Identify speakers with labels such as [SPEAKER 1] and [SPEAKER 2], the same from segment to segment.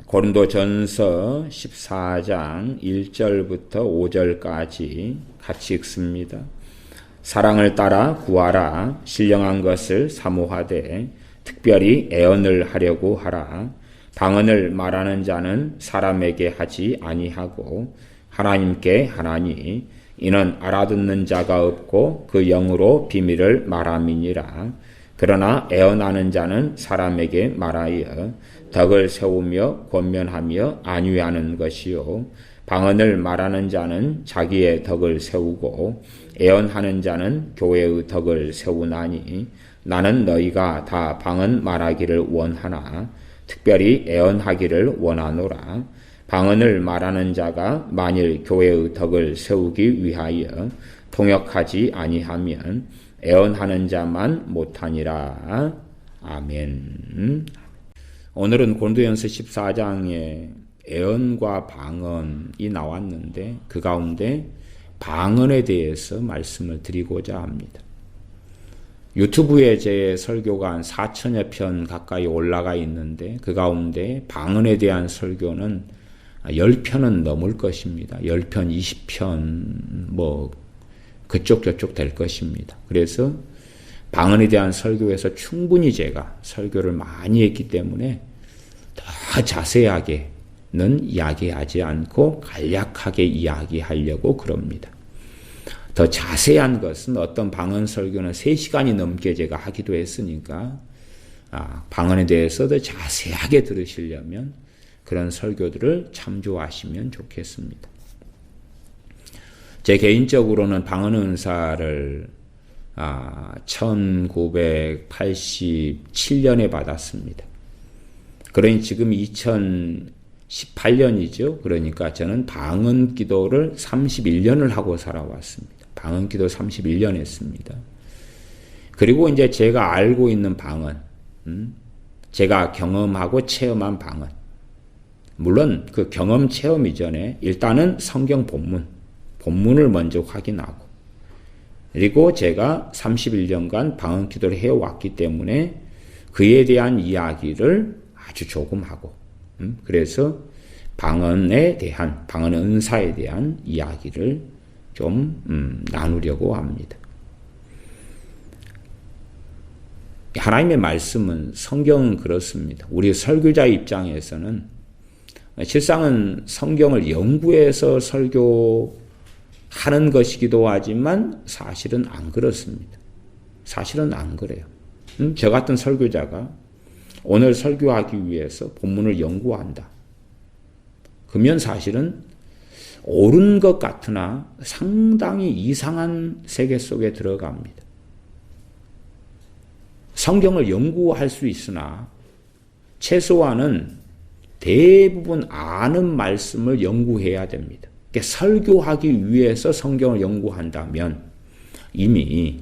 [SPEAKER 1] 고린도전서 14장 1절부터 5절까지 같이 읽습니다. 사랑을 따라 구하라. 신령한 것을 사모하되 특별히 애언을 하려고 하라. 방언을 말하는 자는 사람에게 하지 아니하고 하나님께 하나니 이는 알아듣는 자가 없고 그 영으로 비밀을 말함이니라. 그러나 애언하는 자는 사람에게 말하여 덕을 세우며 권면하며 안위하는 것이요 방언을 말하는 자는 자기의 덕을 세우고 애언하는 자는 교회의 덕을 세우나니 나는 너희가 다 방언 말하기를 원하나 특별히 애언하기를 원하노라. 방언을 말하는 자가 만일 교회의 덕을 세우기 위하여 통역하지 아니하면 애언하는 자만 못하니라. 아멘. 오늘은 고린도전서 14장에 애언과 방언이 나왔는데 그 가운데 방언에 대해서 말씀을 드리고자 합니다. 유튜브에 제 설교가 한 4천여 편 가까이 올라가 있는데 그 가운데 방언에 대한 설교는 10편은 넘을 것입니다. 10편, 20편 뭐 그쪽 저쪽 될 것입니다. 그래서 방언에 대한 설교에서 충분히 제가 설교를 많이 했기 때문에 더 자세하게는 이야기하지 않고 간략하게 이야기하려고 그럽니다. 더 자세한 것은 어떤 방언 설교는 3시간이 넘게 제가 하기도 했으니까 방언에 대해서 더 자세하게 들으시려면 그런 설교들을 참조하시면 좋겠습니다. 제 개인적으로는 방언 은사를 1987년에 받았습니다. 그러니 지금 2018년이죠. 그러니까 저는 방언 기도를 31년을 하고 살아왔습니다. 방언 기도 31년 했습니다. 그리고 이제 제가 알고 있는 방언, 제가 경험하고 체험한 방언. 물론 그 경험 체험 이전에 일단은 성경 본문을 먼저 확인하고 그리고 제가 31년간 방언 기도를 해왔기 때문에 그에 대한 이야기를 아주 조금 하고 그래서 방언 은사에 대한 이야기를 좀 나누려고 합니다. 하나님의 말씀은 성경은 그렇습니다. 우리 설교자 입장에서는 실상은 성경을 연구해서 설교하는 것이기도 하지만 사실은 안 그렇습니다. 사실은 안 그래요. 저 같은 설교자가 오늘 설교하기 위해서 본문을 연구한다. 그러면 사실은 옳은 것 같으나 상당히 이상한 세계 속에 들어갑니다. 성경을 연구할 수 있으나 최소한은 대부분 아는 말씀을 연구해야 됩니다. 그러니까 설교하기 위해서 성경을 연구한다면 이미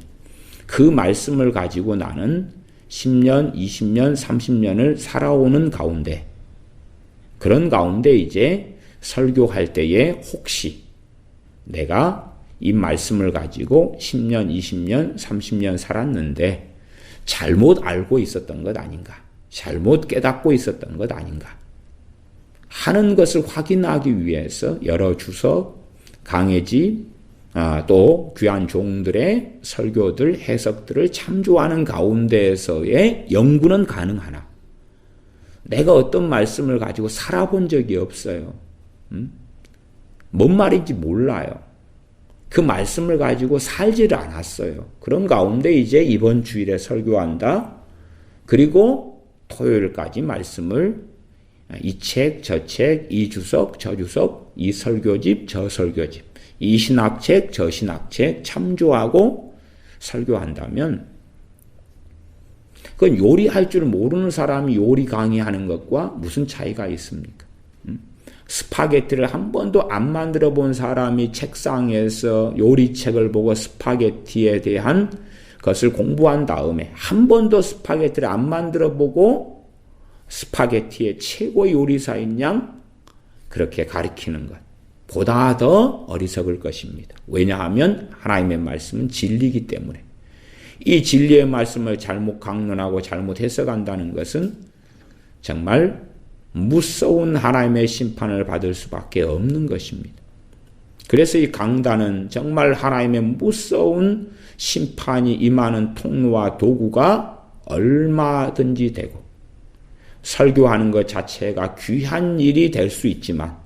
[SPEAKER 1] 그 말씀을 가지고 나는 10년, 20년, 30년을 살아오는 가운데 그런 가운데 이제 설교할 때에 혹시 내가 이 말씀을 가지고 10년, 20년, 30년 살았는데 잘못 알고 있었던 것 아닌가? 잘못 깨닫고 있었던 것 아닌가? 하는 것을 확인하기 위해서 여러 주석, 강해지, 또 귀한 종들의 설교들, 해석들을 참조하는 가운데에서의 연구는 가능하나 내가 어떤 말씀을 가지고 살아본 적이 없어요. 뭔 말인지 몰라요. 그 말씀을 가지고 살지를 않았어요. 그런 가운데 이제 이번 주일에 설교한다. 그리고 토요일까지 말씀을 이 책, 저 책, 이 주석, 저 주석, 이 설교집, 저 설교집, 이 신학책, 저 신학책 참조하고 설교한다면 그건 요리할 줄 모르는 사람이 요리 강의하는 것과 무슨 차이가 있습니까? 스파게티를 한 번도 안 만들어 본 사람이 책상에서 요리책을 보고 스파게티에 대한 것을 공부한 다음에 한 번도 스파게티를 안 만들어 보고 스파게티의 최고 요리사인 양 그렇게 가르치는 것 보다 더 어리석을 것입니다. 왜냐하면 하나님의 말씀은 진리이기 때문에 이 진리의 말씀을 잘못 강론하고 잘못 해석한다는 것은 정말 무서운 하나님의 심판을 받을 수밖에 없는 것입니다. 그래서 이 강단은 정말 하나님의 무서운 심판이 임하는 통로와 도구가 얼마든지 되고 설교하는 것 자체가 귀한 일이 될 수 있지만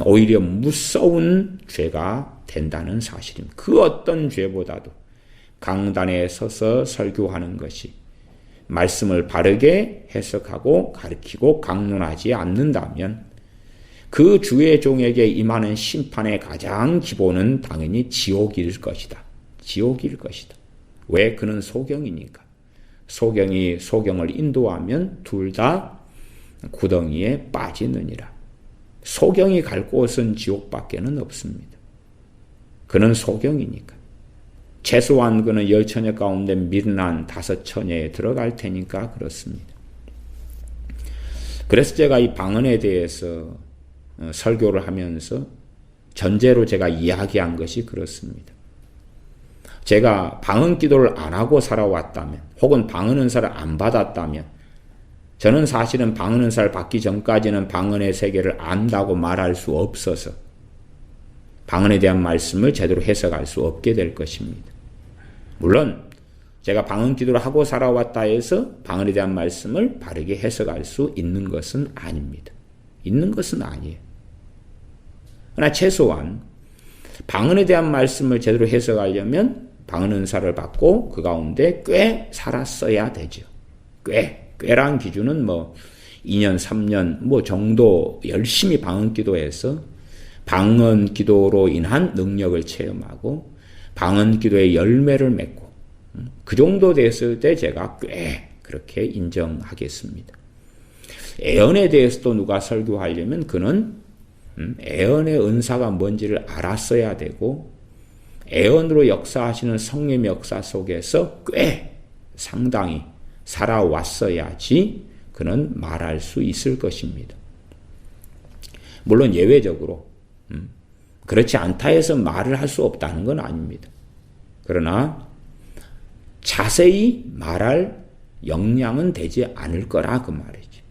[SPEAKER 1] 오히려 무서운 죄가 된다는 사실입니다. 그 어떤 죄보다도 강단에 서서 설교하는 것이 말씀을 바르게 해석하고 가르치고 강론하지 않는다면 그 주의 종에게 임하는 심판의 가장 기본은 당연히 지옥일 것이다. 지옥일 것이다. 왜? 그는 소경이니까. 소경이 소경을 인도하면 둘 다 구덩이에 빠지느니라. 소경이 갈 곳은 지옥밖에는 없습니다. 그는 소경이니까. 최소한 그는 열 처녀 가운데 미련한 다섯 처녀에 들어갈 테니까 그렇습니다. 그래서 제가 이 방언에 대해서 설교를 하면서 전제로 제가 이야기한 것이 그렇습니다. 제가 방언 기도를 안 하고 살아왔다면 혹은 방언 은사를 안 받았다면 저는 사실은 방언 은사를 받기 전까지는 방언의 세계를 안다고 말할 수 없어서 방언에 대한 말씀을 제대로 해석할 수 없게 될 것입니다. 물론 제가 방언 기도를 하고 살아왔다 해서 방언에 대한 말씀을 바르게 해석할 수 있는 것은 아닙니다. 있는 것은 아니에요. 그러나 최소한 방언에 대한 말씀을 제대로 해석하려면 방언 은사를 받고 그 가운데 꽤 살았어야 되죠. 꽤란 기준은 2년, 3년 정도 열심히 방언 기도해서 방언 기도로 인한 능력을 체험하고 방언 기도의 열매를 맺고 그 정도 됐을 때 제가 꽤 그렇게 인정하겠습니다. 애언에 대해서도 누가 설교하려면 그는 애언의 은사가 뭔지를 알았어야 되고 애언으로 역사하시는 성령의 역사 속에서 꽤 상당히 살아왔어야지 그는 말할 수 있을 것입니다. 물론 예외적으로 그렇지 않다 해서 말을 할 수 없다는 건 아닙니다. 그러나 자세히 말할 역량은 되지 않을 거라 그 말이죠.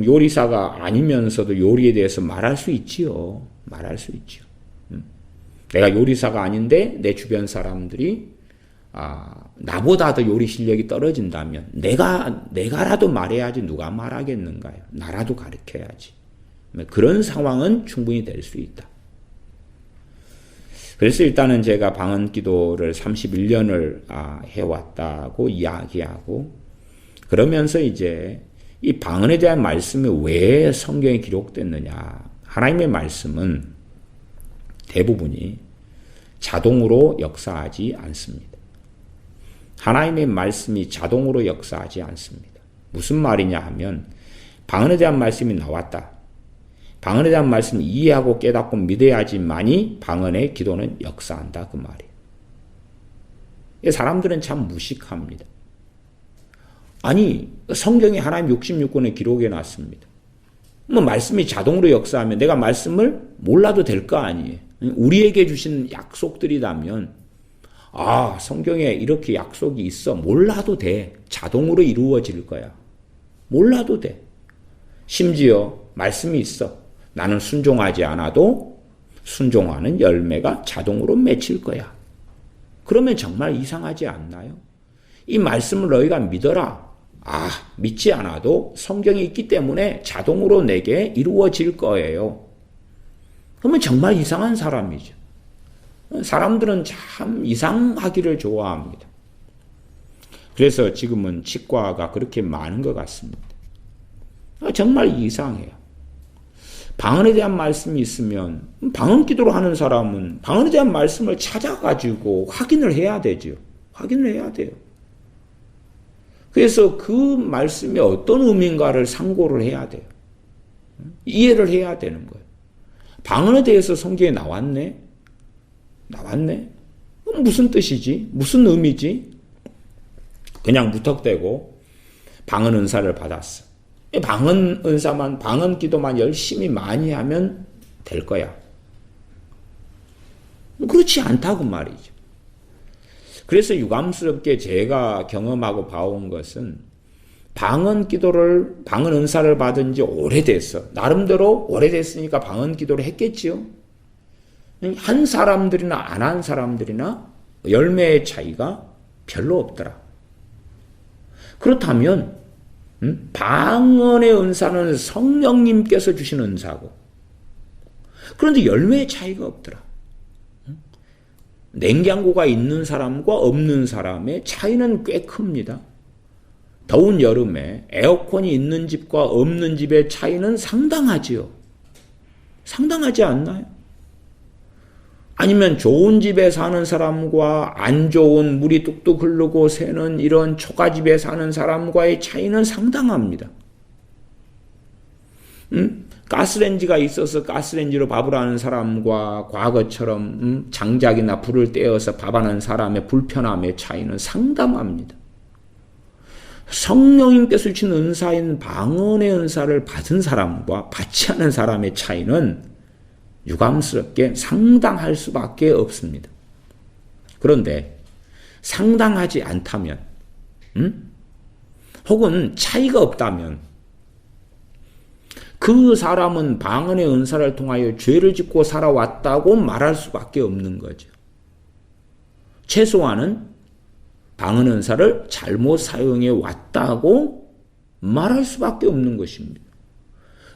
[SPEAKER 1] 요리사가 아니면서도 요리에 대해서 말할 수 있지요. 말할 수 있지요. 내가 요리사가 아닌데 내 주변 사람들이 나보다 더 요리 실력이 떨어진다면 내가라도 말해야지 누가 말하겠는가요? 나라도 가르쳐야지. 그런 상황은 충분히 될 수 있다. 그래서 일단은 제가 방언 기도를 31년을 해왔다고 이야기하고 그러면서 이제 이 방언에 대한 말씀이 왜 성경에 기록됐느냐. 하나님의 말씀은 대부분이 자동으로 역사하지 않습니다. 하나님의 말씀이 자동으로 역사하지 않습니다. 무슨 말이냐 하면 방언에 대한 말씀이 나왔다. 방언에 대한 말씀을 이해하고 깨닫고 믿어야지만이 방언의 기도는 역사한다 그 말이에요. 사람들은 참 무식합니다. 아니 성경에 하나님 66권에 기록해 놨습니다. 말씀이 자동으로 역사하면 내가 말씀을 몰라도 될 거 아니에요. 우리에게 주신 약속들이라면 성경에 이렇게 약속이 있어. 몰라도 돼. 자동으로 이루어질 거야. 몰라도 돼. 심지어 말씀이 있어. 나는 순종하지 않아도 순종하는 열매가 자동으로 맺힐 거야. 그러면 정말 이상하지 않나요? 이 말씀을 너희가 믿어라. 믿지 않아도 성경이 있기 때문에 자동으로 내게 이루어질 거예요. 그러면 정말 이상한 사람이죠. 사람들은 참 이상하기를 좋아합니다. 그래서 지금은 치과가 그렇게 많은 것 같습니다. 정말 이상해요. 방언에 대한 말씀이 있으면 방언 기도를 하는 사람은 방언에 대한 말씀을 찾아가지고 확인을 해야 되죠. 확인을 해야 돼요. 그래서 그 말씀이 어떤 의미인가를 상고를 해야 돼요. 이해를 해야 되는 거예요. 방언에 대해서 성경에 나왔네? 무슨 뜻이지? 무슨 의미지? 그냥 무턱대고 방언 은사를 받았어. 방언 은사만, 방언 기도만 열심히 많이 하면 될 거야. 그렇지 않다고 말이죠. 그래서 유감스럽게 제가 경험하고 봐온 것은 방언 은사를 받은 지 오래됐어. 나름대로 오래됐으니까 방언 기도를 했겠지요. 한 사람들이나 안 한 사람들이나 열매의 차이가 별로 없더라. 그렇다면 방언의 은사는 성령님께서 주신 은사고, 그런데 열매의 차이가 없더라. 냉장고가 있는 사람과 없는 사람의 차이는 꽤 큽니다. 더운 여름에 에어컨이 있는 집과 없는 집의 차이는 상당하지요. 상당하지 않나요? 아니면 좋은 집에 사는 사람과 안 좋은 물이 뚝뚝 흐르고 새는 이런 초가집에 사는 사람과의 차이는 상당합니다. 가스레인지가 있어서 가스레인지로 밥을 하는 사람과 과거처럼 장작이나 불을 떼어서 밥하는 사람의 불편함의 차이는 상당합니다. 성령님께서 주신 은사인 방언의 은사를 받은 사람과 받지 않은 사람의 차이는 유감스럽게 상당할 수밖에 없습니다. 그런데 상당하지 않다면, 혹은 차이가 없다면 그 사람은 방언의 은사를 통하여 죄를 짓고 살아왔다고 말할 수밖에 없는 거죠. 최소한은 방언 은사를 잘못 사용해 왔다고 말할 수밖에 없는 것입니다.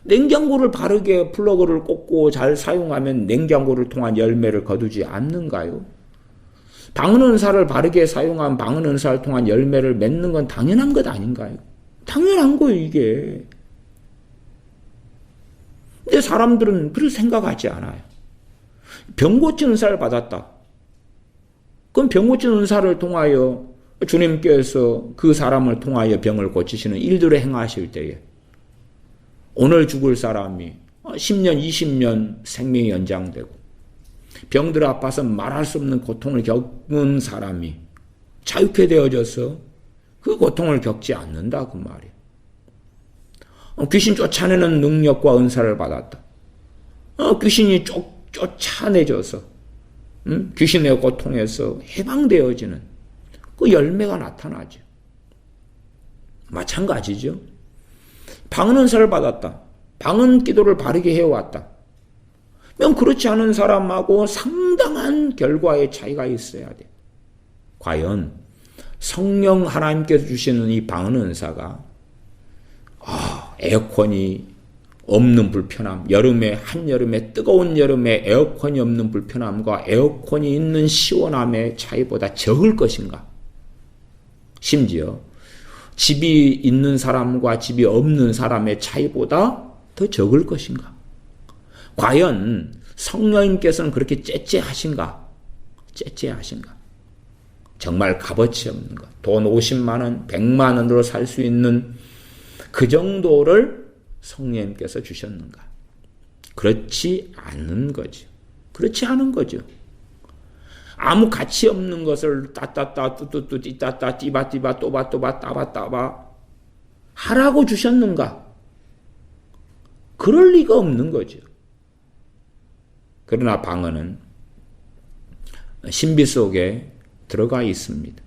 [SPEAKER 1] 냉장고를 바르게 플러그를 꽂고 잘 사용하면 냉장고를 통한 열매를 거두지 않는가요? 방언 은사를 바르게 사용한 방언 은사를 통한 열매를 맺는 건 당연한 것 아닌가요? 당연한 거예요, 이게. 근데 사람들은 그렇게 생각하지 않아요. 병 고친 은사를 받았다. 그럼 병 고친 은사를 통하여 주님께서 그 사람을 통하여 병을 고치시는 일들을 행하실 때에 오늘 죽을 사람이 10년, 20년 생명이 연장되고 병들 아파서 말할 수 없는 고통을 겪은 사람이 자유케 되어져서 그 고통을 겪지 않는다 그 말이에요. 귀신 쫓아내는 능력과 은사를 받았다. 귀신이 쫓아내져서 귀신의 고통에서 해방되어지는 그 열매가 나타나죠. 마찬가지죠. 방언 은사를 받았다. 방언 기도를 바르게 해왔다. 그럼 그렇지 않은 사람하고 상당한 결과의 차이가 있어야 돼. 과연 성령 하나님께서 주시는 이 방언 은사가 에어컨이 없는 불편함, 한여름에 뜨거운 여름에 에어컨이 없는 불편함과 에어컨이 있는 시원함의 차이보다 적을 것인가? 심지어 집이 있는 사람과 집이 없는 사람의 차이보다 더 적을 것인가? 과연 성령님께서는 그렇게 째째하신가? 정말 값어치 없는 것. 돈 50만 원, 100만 원으로 살 수 있는 그 정도를 성령님께서 주셨는가? 그렇지 않은 거죠. 그렇지 않은 거죠. 아무 가치 없는 것을 따따따 뚜뚜뚜 띠따따 띠바띠바 또바또바 따바따바 하라고 주셨는가? 그럴 리가 없는 거죠. 그러나 방언은 신비 속에 들어가 있습니다.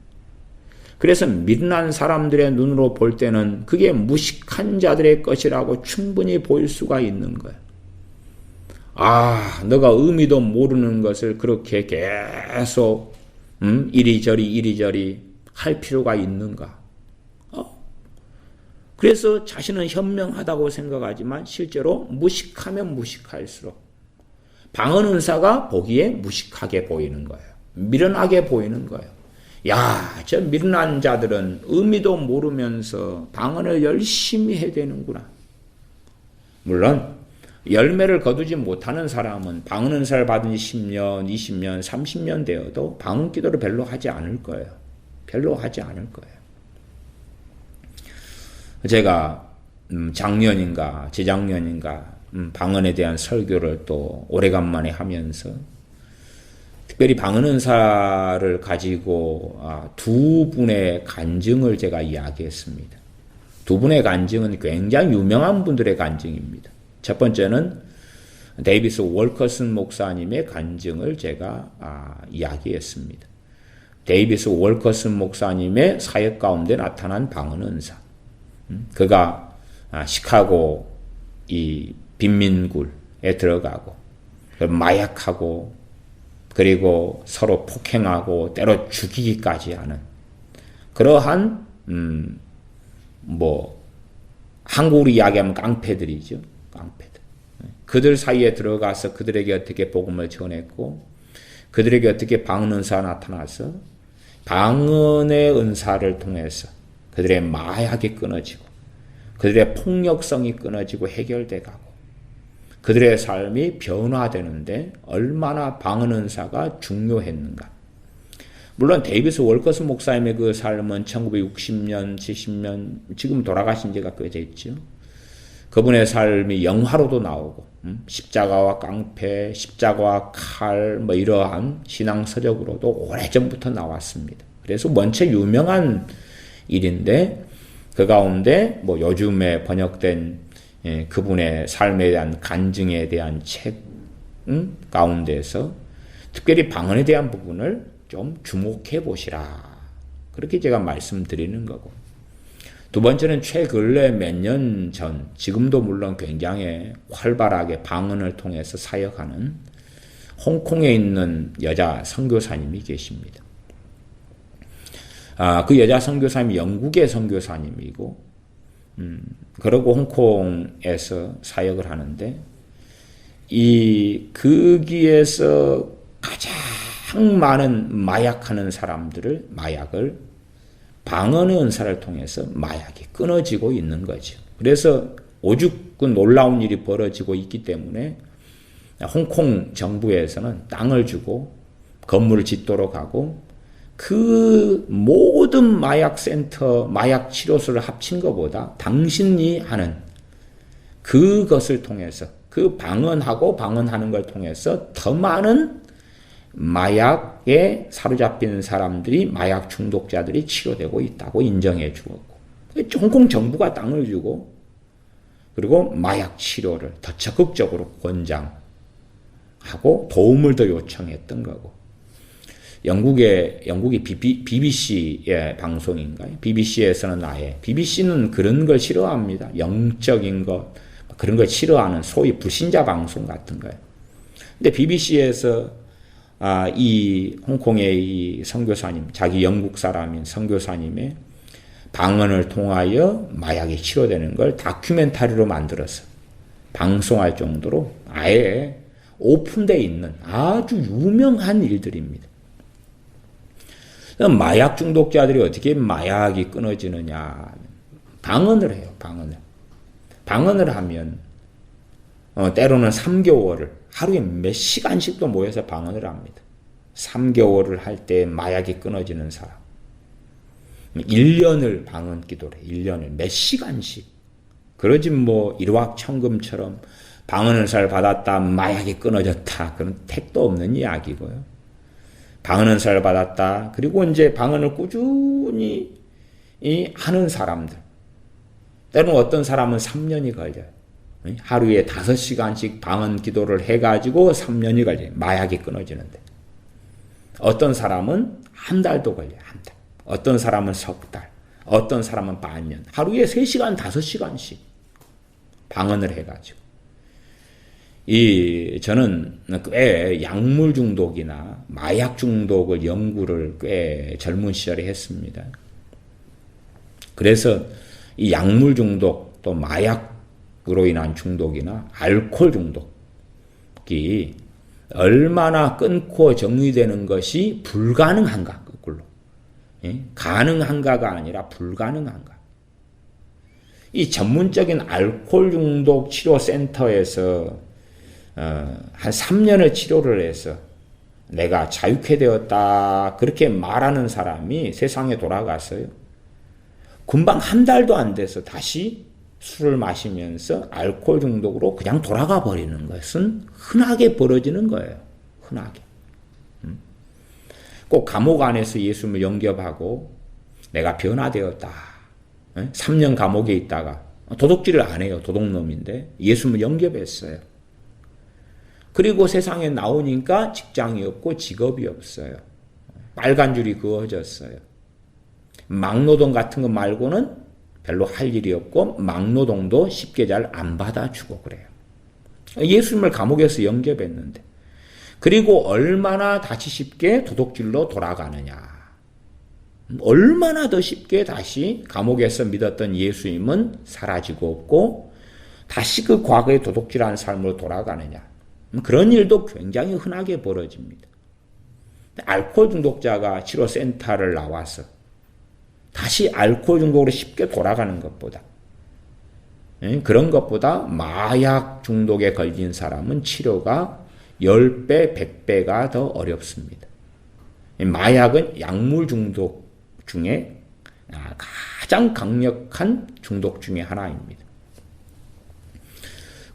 [SPEAKER 1] 그래서 미련한 사람들의 눈으로 볼 때는 그게 무식한 자들의 것이라고 충분히 보일 수가 있는 거예요. 너가 의미도 모르는 것을 그렇게 계속 이리저리 할 필요가 있는가? 그래서 자신은 현명하다고 생각하지만 실제로 무식하면 무식할수록 방언 은사가 보기에 무식하게 보이는 거예요. 미련하게 보이는 거예요. 저 미련한 자들은 의미도 모르면서 방언을 열심히 해야 되는구나. 물론 열매를 거두지 못하는 사람은 방언 은사를 받은 지 10년, 20년, 30년 되어도 방언 기도를 별로 하지 않을 거예요. 제가 작년인가 재작년인가 방언에 대한 설교를 또 오래간만에 하면서 특별히 방언 은사를 가지고 두 분의 간증을 제가 이야기했습니다. 두 분의 간증은 굉장히 유명한 분들의 간증입니다. 첫 번째는 데이비스 월커슨 목사님의 간증을 제가 이야기했습니다. 데이비스 월커슨 목사님의 사역 가운데 나타난 방언 은사. 그가 시카고 이 빈민굴에 들어가고 마약하고 그리고 서로 폭행하고 때로 죽이기까지 하는 그러한 한국으로 이야기하면 깡패들이죠. 깡패들. 그들 사이에 들어가서 그들에게 어떻게 복음을 전했고 그들에게 어떻게 방언 은사가 나타나서 방언의 은사를 통해서 그들의 마약이 끊어지고 그들의 폭력성이 끊어지고 해결돼 가고 그들의 삶이 변화되는데 얼마나 방언 은사가 중요했는가. 물론 데이비스 월커스 목사님의 그 삶은 1960년, 70년 지금 돌아가신 지가 꽤 됐죠. 그분의 삶이 영화로도 나오고 십자가와 깡패, 십자가와 칼 이러한 신앙 서적으로도 오래전부터 나왔습니다. 그래서 원체 유명한 일인데 그 가운데 요즘에 번역된 그분의 삶에 대한 간증에 대한 책 가운데서 특별히 방언에 대한 부분을 좀 주목해 보시라. 그렇게 제가 말씀드리는 거고. 두 번째는 최근래 몇 년 전, 지금도 물론 굉장히 활발하게 방언을 통해서 사역하는 홍콩에 있는 여자 선교사님이 계십니다. 그 여자 선교사님이 영국의 선교사님이고, 그러고 홍콩에서 사역을 하는데, 거기에서 가장 많은 마약하는 사람들을, 마약을 방언의 은사를 통해서 마약이 끊어지고 있는 거죠. 그래서 오죽 그 놀라운 일이 벌어지고 있기 때문에 홍콩 정부에서는 땅을 주고 건물을 짓도록 하고 그 모든 마약센터, 마약 치료소를 합친 것보다 당신이 하는 그것을 통해서 그 방언하고 방언하는 걸 통해서 더 많은 마약에 사로잡힌 사람들이 마약 중독자들이 치료되고 있다고 인정해 주었고 홍콩 정부가 땅을 주고 그리고 마약 치료를 더 적극적으로 권장하고 도움을 더 요청했던 거고 영국이 BBC의 방송인가요? BBC에서는 BBC는 그런 걸 싫어합니다. 영적인 것 그런 걸 싫어하는 소위 불신자 방송 같은 거예요. 근데 BBC에서 이 홍콩의 이 선교사님, 자기 영국 사람인 선교사님의 방언을 통하여 마약이 치료되는 걸 다큐멘터리로 만들어서 방송할 정도로 아예 오픈되어 있는 아주 유명한 일들입니다. 마약 중독자들이 어떻게 마약이 끊어지느냐. 방언을 해요, 방언을. 방언을 하면 때로는 3개월을 하루에 몇 시간씩도 모여서 방언을 합니다. 3개월을 할 때 마약이 끊어지는 사람. 1년을 방언 기도를 해. 1년을 몇 시간씩. 그러지 일확천금처럼 방언을 잘 받았다 마약이 끊어졌다. 그런 택도 없는 이야기고요. 방언을 잘 받았다. 그리고 이제 방언을 꾸준히 하는 사람들. 때로는 어떤 사람은 3년이 걸려요. 하루에 5시간씩 방언 기도를 해가지고 3년이 걸려요. 마약이 끊어지는데. 어떤 사람은 한 달도 걸려요. 한 달. 어떤 사람은 석 달. 어떤 사람은 반년. 하루에 3시간, 5시간씩 방언을 해가지고. 저는 꽤 약물 중독이나 마약 중독을 연구를 꽤 젊은 시절에 했습니다. 그래서 이 약물 중독 또 마약으로 인한 중독이나 알코올 중독이 얼마나 끊고 정리되는 것이 불가능한가, 거꾸로. 가능한가가 아니라 불가능한가. 이 전문적인 알코올 중독 치료 센터에서 한 3년을 치료를 해서 내가 자유케 되었다 그렇게 말하는 사람이 세상에 돌아갔어요. 금방 한 달도 안 돼서 다시 술을 마시면서 알코올 중독으로 그냥 돌아가 버리는 것은 흔하게 벌어지는 거예요. 흔하게. 꼭 감옥 안에서 예수님을 영접하고 내가 변화되었다. 3년 감옥에 있다가 도둑질을 안 해요. 도둑놈인데 예수님을 영접했어요. 그리고 세상에 나오니까 직장이 없고 직업이 없어요. 빨간 줄이 그어졌어요. 막노동 같은 거 말고는 별로 할 일이 없고 막노동도 쉽게 잘 안 받아주고 그래요. 예수님을 감옥에서 영접했는데 그리고 얼마나 다시 쉽게 도둑질로 돌아가느냐. 얼마나 더 쉽게 다시 감옥에서 믿었던 예수님은 사라지고 없고 다시 그 과거의 도둑질한 삶으로 돌아가느냐. 그런 일도 굉장히 흔하게 벌어집니다. 알코올 중독자가 치료센터를 나와서 다시 알코올 중독으로 쉽게 돌아가는 것보다 그런 것보다 마약 중독에 걸린 사람은 치료가 10배, 100배가 더 어렵습니다. 마약은 약물 중독 중에 가장 강력한 중독 중에 하나입니다.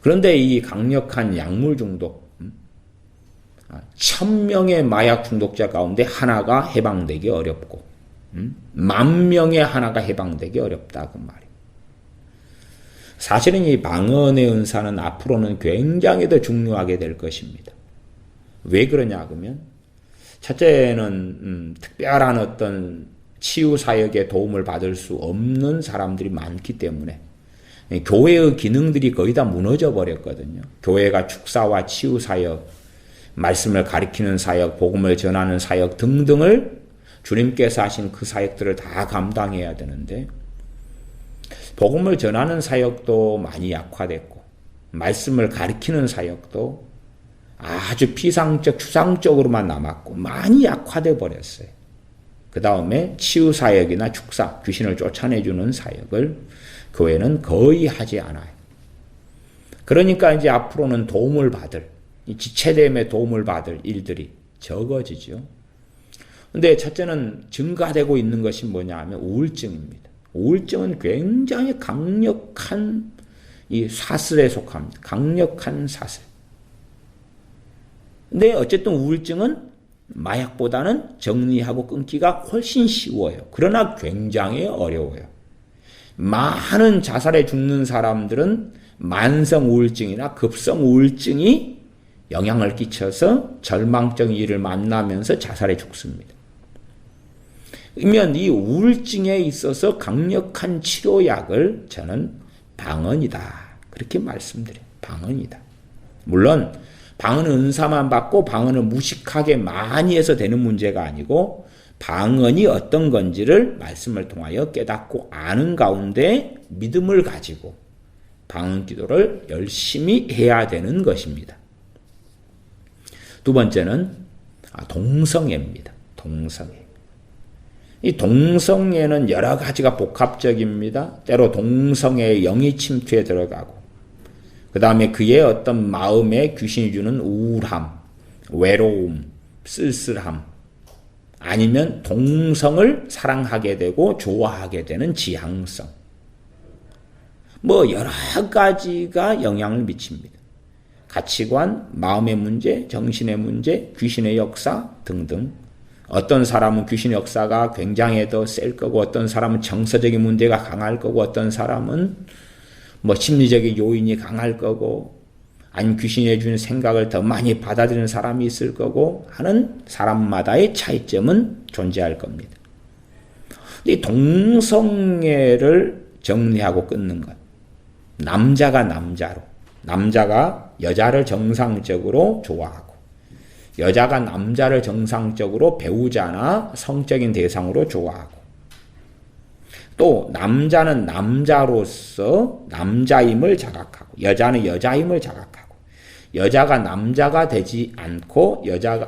[SPEAKER 1] 그런데 이 강력한 약물 중독, 1000명의 마약 중독자 가운데 하나가 해방되기 어렵고 10,000명의 하나가 해방되기 어렵다 그 말이에요. 사실은 이 방언의 은사는 앞으로는 굉장히 더 중요하게 될 것입니다. 왜 그러냐 그러면 첫째는 특별한 어떤 치유 사역에 도움을 받을 수 없는 사람들이 많기 때문에 교회의 기능들이 거의 다 무너져 버렸거든요. 교회가 축사와 치유 사역, 말씀을 가리키는 사역, 복음을 전하는 사역 등등을 주님께서 하신 그 사역들을 다 감당해야 되는데 복음을 전하는 사역도 많이 약화됐고 말씀을 가리키는 사역도 아주 피상적, 추상적으로만 남았고 많이 약화돼 버렸어요. 그 다음에 치유 사역이나 축사, 귀신을 쫓아내주는 사역을 교회는 거의 하지 않아요. 그러니까 이제 앞으로는 도움을 받을, 이 지체됨에 도움을 받을 일들이 적어지죠. 근데 첫째는 증가되고 있는 것이 뭐냐 하면 우울증입니다. 우울증은 굉장히 강력한 이 사슬에 속합니다. 강력한 사슬. 근데 어쨌든 우울증은 마약보다는 정리하고 끊기가 훨씬 쉬워요. 그러나 굉장히 어려워요. 많은 자살에 죽는 사람들은 만성 우울증이나 급성 우울증이 영향을 끼쳐서 절망적인 일을 만나면서 자살에 죽습니다. 그러면 이 우울증에 있어서 강력한 치료약을 저는 방언이다. 그렇게 말씀드려요. 방언이다. 물론 방언 은사만 받고 방언을 무식하게 많이 해서 되는 문제가 아니고 방언이 어떤 건지를 말씀을 통하여 깨닫고 아는 가운데 믿음을 가지고 방언 기도를 열심히 해야 되는 것입니다. 두 번째는 동성애입니다. 동성애. 이 동성애는 여러 가지가 복합적입니다. 때로 동성애의 영이 침투에 들어가고 그 다음에 그의 어떤 마음에 귀신이 주는 우울함, 외로움, 쓸쓸함 아니면 동성을 사랑하게 되고 좋아하게 되는 지향성 뭐 여러 가지가 영향을 미칩니다. 가치관, 마음의 문제, 정신의 문제, 귀신의 역사 등등 어떤 사람은 귀신의 역사가 굉장히 더 셀 거고 어떤 사람은 정서적인 문제가 강할 거고 어떤 사람은 뭐 심리적인 요인이 강할 거고 아니면 귀신이 해주는 생각을 더 많이 받아들이는 사람이 있을 거고 하는 사람마다의 차이점은 존재할 겁니다. 이 동성애를 정리하고 끊는 것. 남자가 남자로, 남자가 여자를 정상적으로 좋아하고 여자가 남자를 정상적으로 배우자나 성적인 대상으로 좋아하고 또 남자는 남자로서 남자임을 자각하고 여자는 여자임을 자각하고 여자가 남자가 되지 않고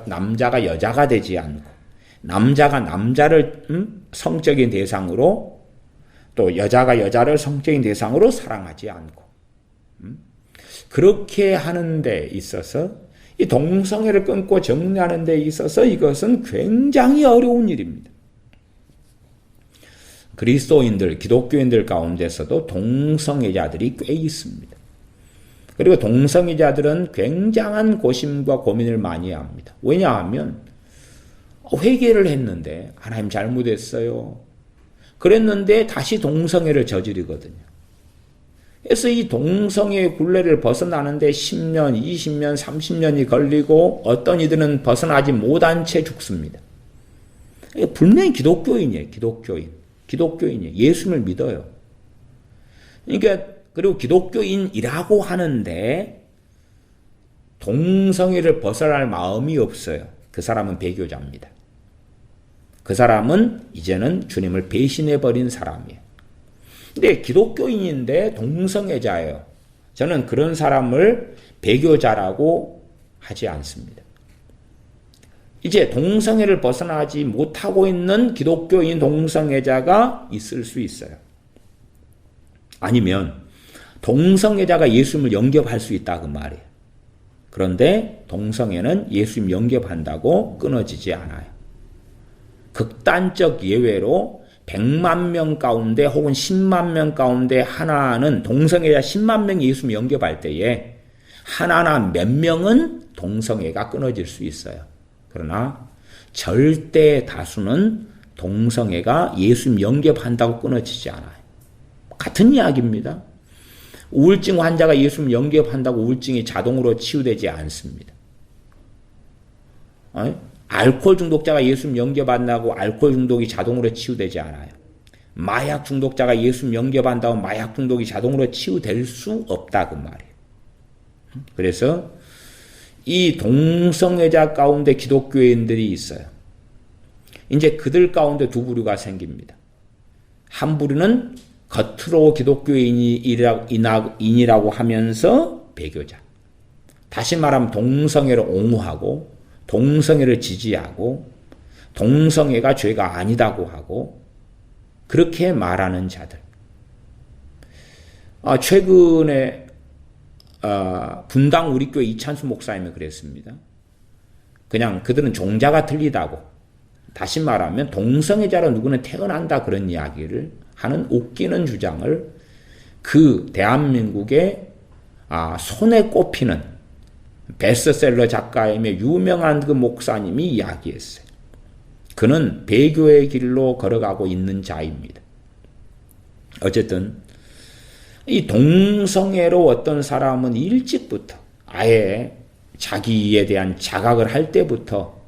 [SPEAKER 1] 남자가 여자가 되지 않고 남자가 남자를 성적인 대상으로 또 여자가 여자를 성적인 대상으로 사랑하지 않고 그렇게 하는 데 있어서 이 동성애를 끊고 정리하는 데 있어서 이것은 굉장히 어려운 일입니다. 그리스도인들, 기독교인들 가운데서도 동성애자들이 꽤 있습니다. 그리고 동성애자들은 굉장한 고심과 고민을 많이 합니다. 왜냐하면 회개를 했는데 하나님 잘못했어요. 그랬는데 다시 동성애를 저지르거든요. 그래서 이 동성애의 굴레를 벗어나는데 10년, 20년, 30년이 걸리고 어떤 이들은 벗어나지 못한 채 죽습니다. 분명히 기독교인이에요. 기독교인이에요. 예수님을 믿어요. 그러니까 그리고 기독교인이라고 하는데 동성애를 벗어날 마음이 없어요. 그 사람은 배교자입니다. 그 사람은 이제는 주님을 배신해버린 사람이에요. 근데 기독교인인데 동성애자예요. 저는 그런 사람을 배교자라고 하지 않습니다. 이제 동성애를 벗어나지 못하고 있는 기독교인 동성애자가 있을 수 있어요. 아니면 동성애자가 예수님을 영접할 수 있다 그 말이에요. 그런데 동성애는 예수님 영접한다고 끊어지지 않아요. 극단적 예외로 100만 명 가운데 혹은 10만 명 가운데 하나는 동성애자 10만 명이 예수님 영접할 때에 하나나 몇 명은 동성애가 끊어질 수 있어요. 그러나 절대 다수는 동성애가 예수님 영접한다고 끊어지지 않아요. 같은 이야기입니다. 우울증 환자가 예수님 영접한다고 우울증이 자동으로 치유되지 않습니다. 알코올 중독자가 예수님 영접한다고 알코올 중독이 자동으로 치유되지 않아요. 마약 중독자가 예수님 영접한다고 마약 중독이 자동으로 치유될 수 없다 그 말이에요. 그래서 이 동성애자 가운데 기독교인들이 있어요. 이제 그들 가운데 두 부류가 생깁니다. 한 부류는 겉으로 기독교인이라고 하면서 배교자. 다시 말하면 동성애를 옹호하고 동성애를 지지하고 동성애가 죄가 아니다고 하고 그렇게 말하는 자들. 최근에 분당 우리교회 이찬수 목사님이 그랬습니다. 그냥 그들은 종자가 틀리다고. 다시 말하면 동성애자로 누구는 태어난다 그런 이야기를 하는 웃기는 주장을 그 대한민국의 손에 꼽히는 베스트셀러 작가이며 유명한 그 목사님이 이야기했어요. 그는 배교의 길로 걸어가고 있는 자입니다. 어쨌든 이 동성애로 어떤 사람은 일찍부터 아예 자기에 대한 자각을 할 때부터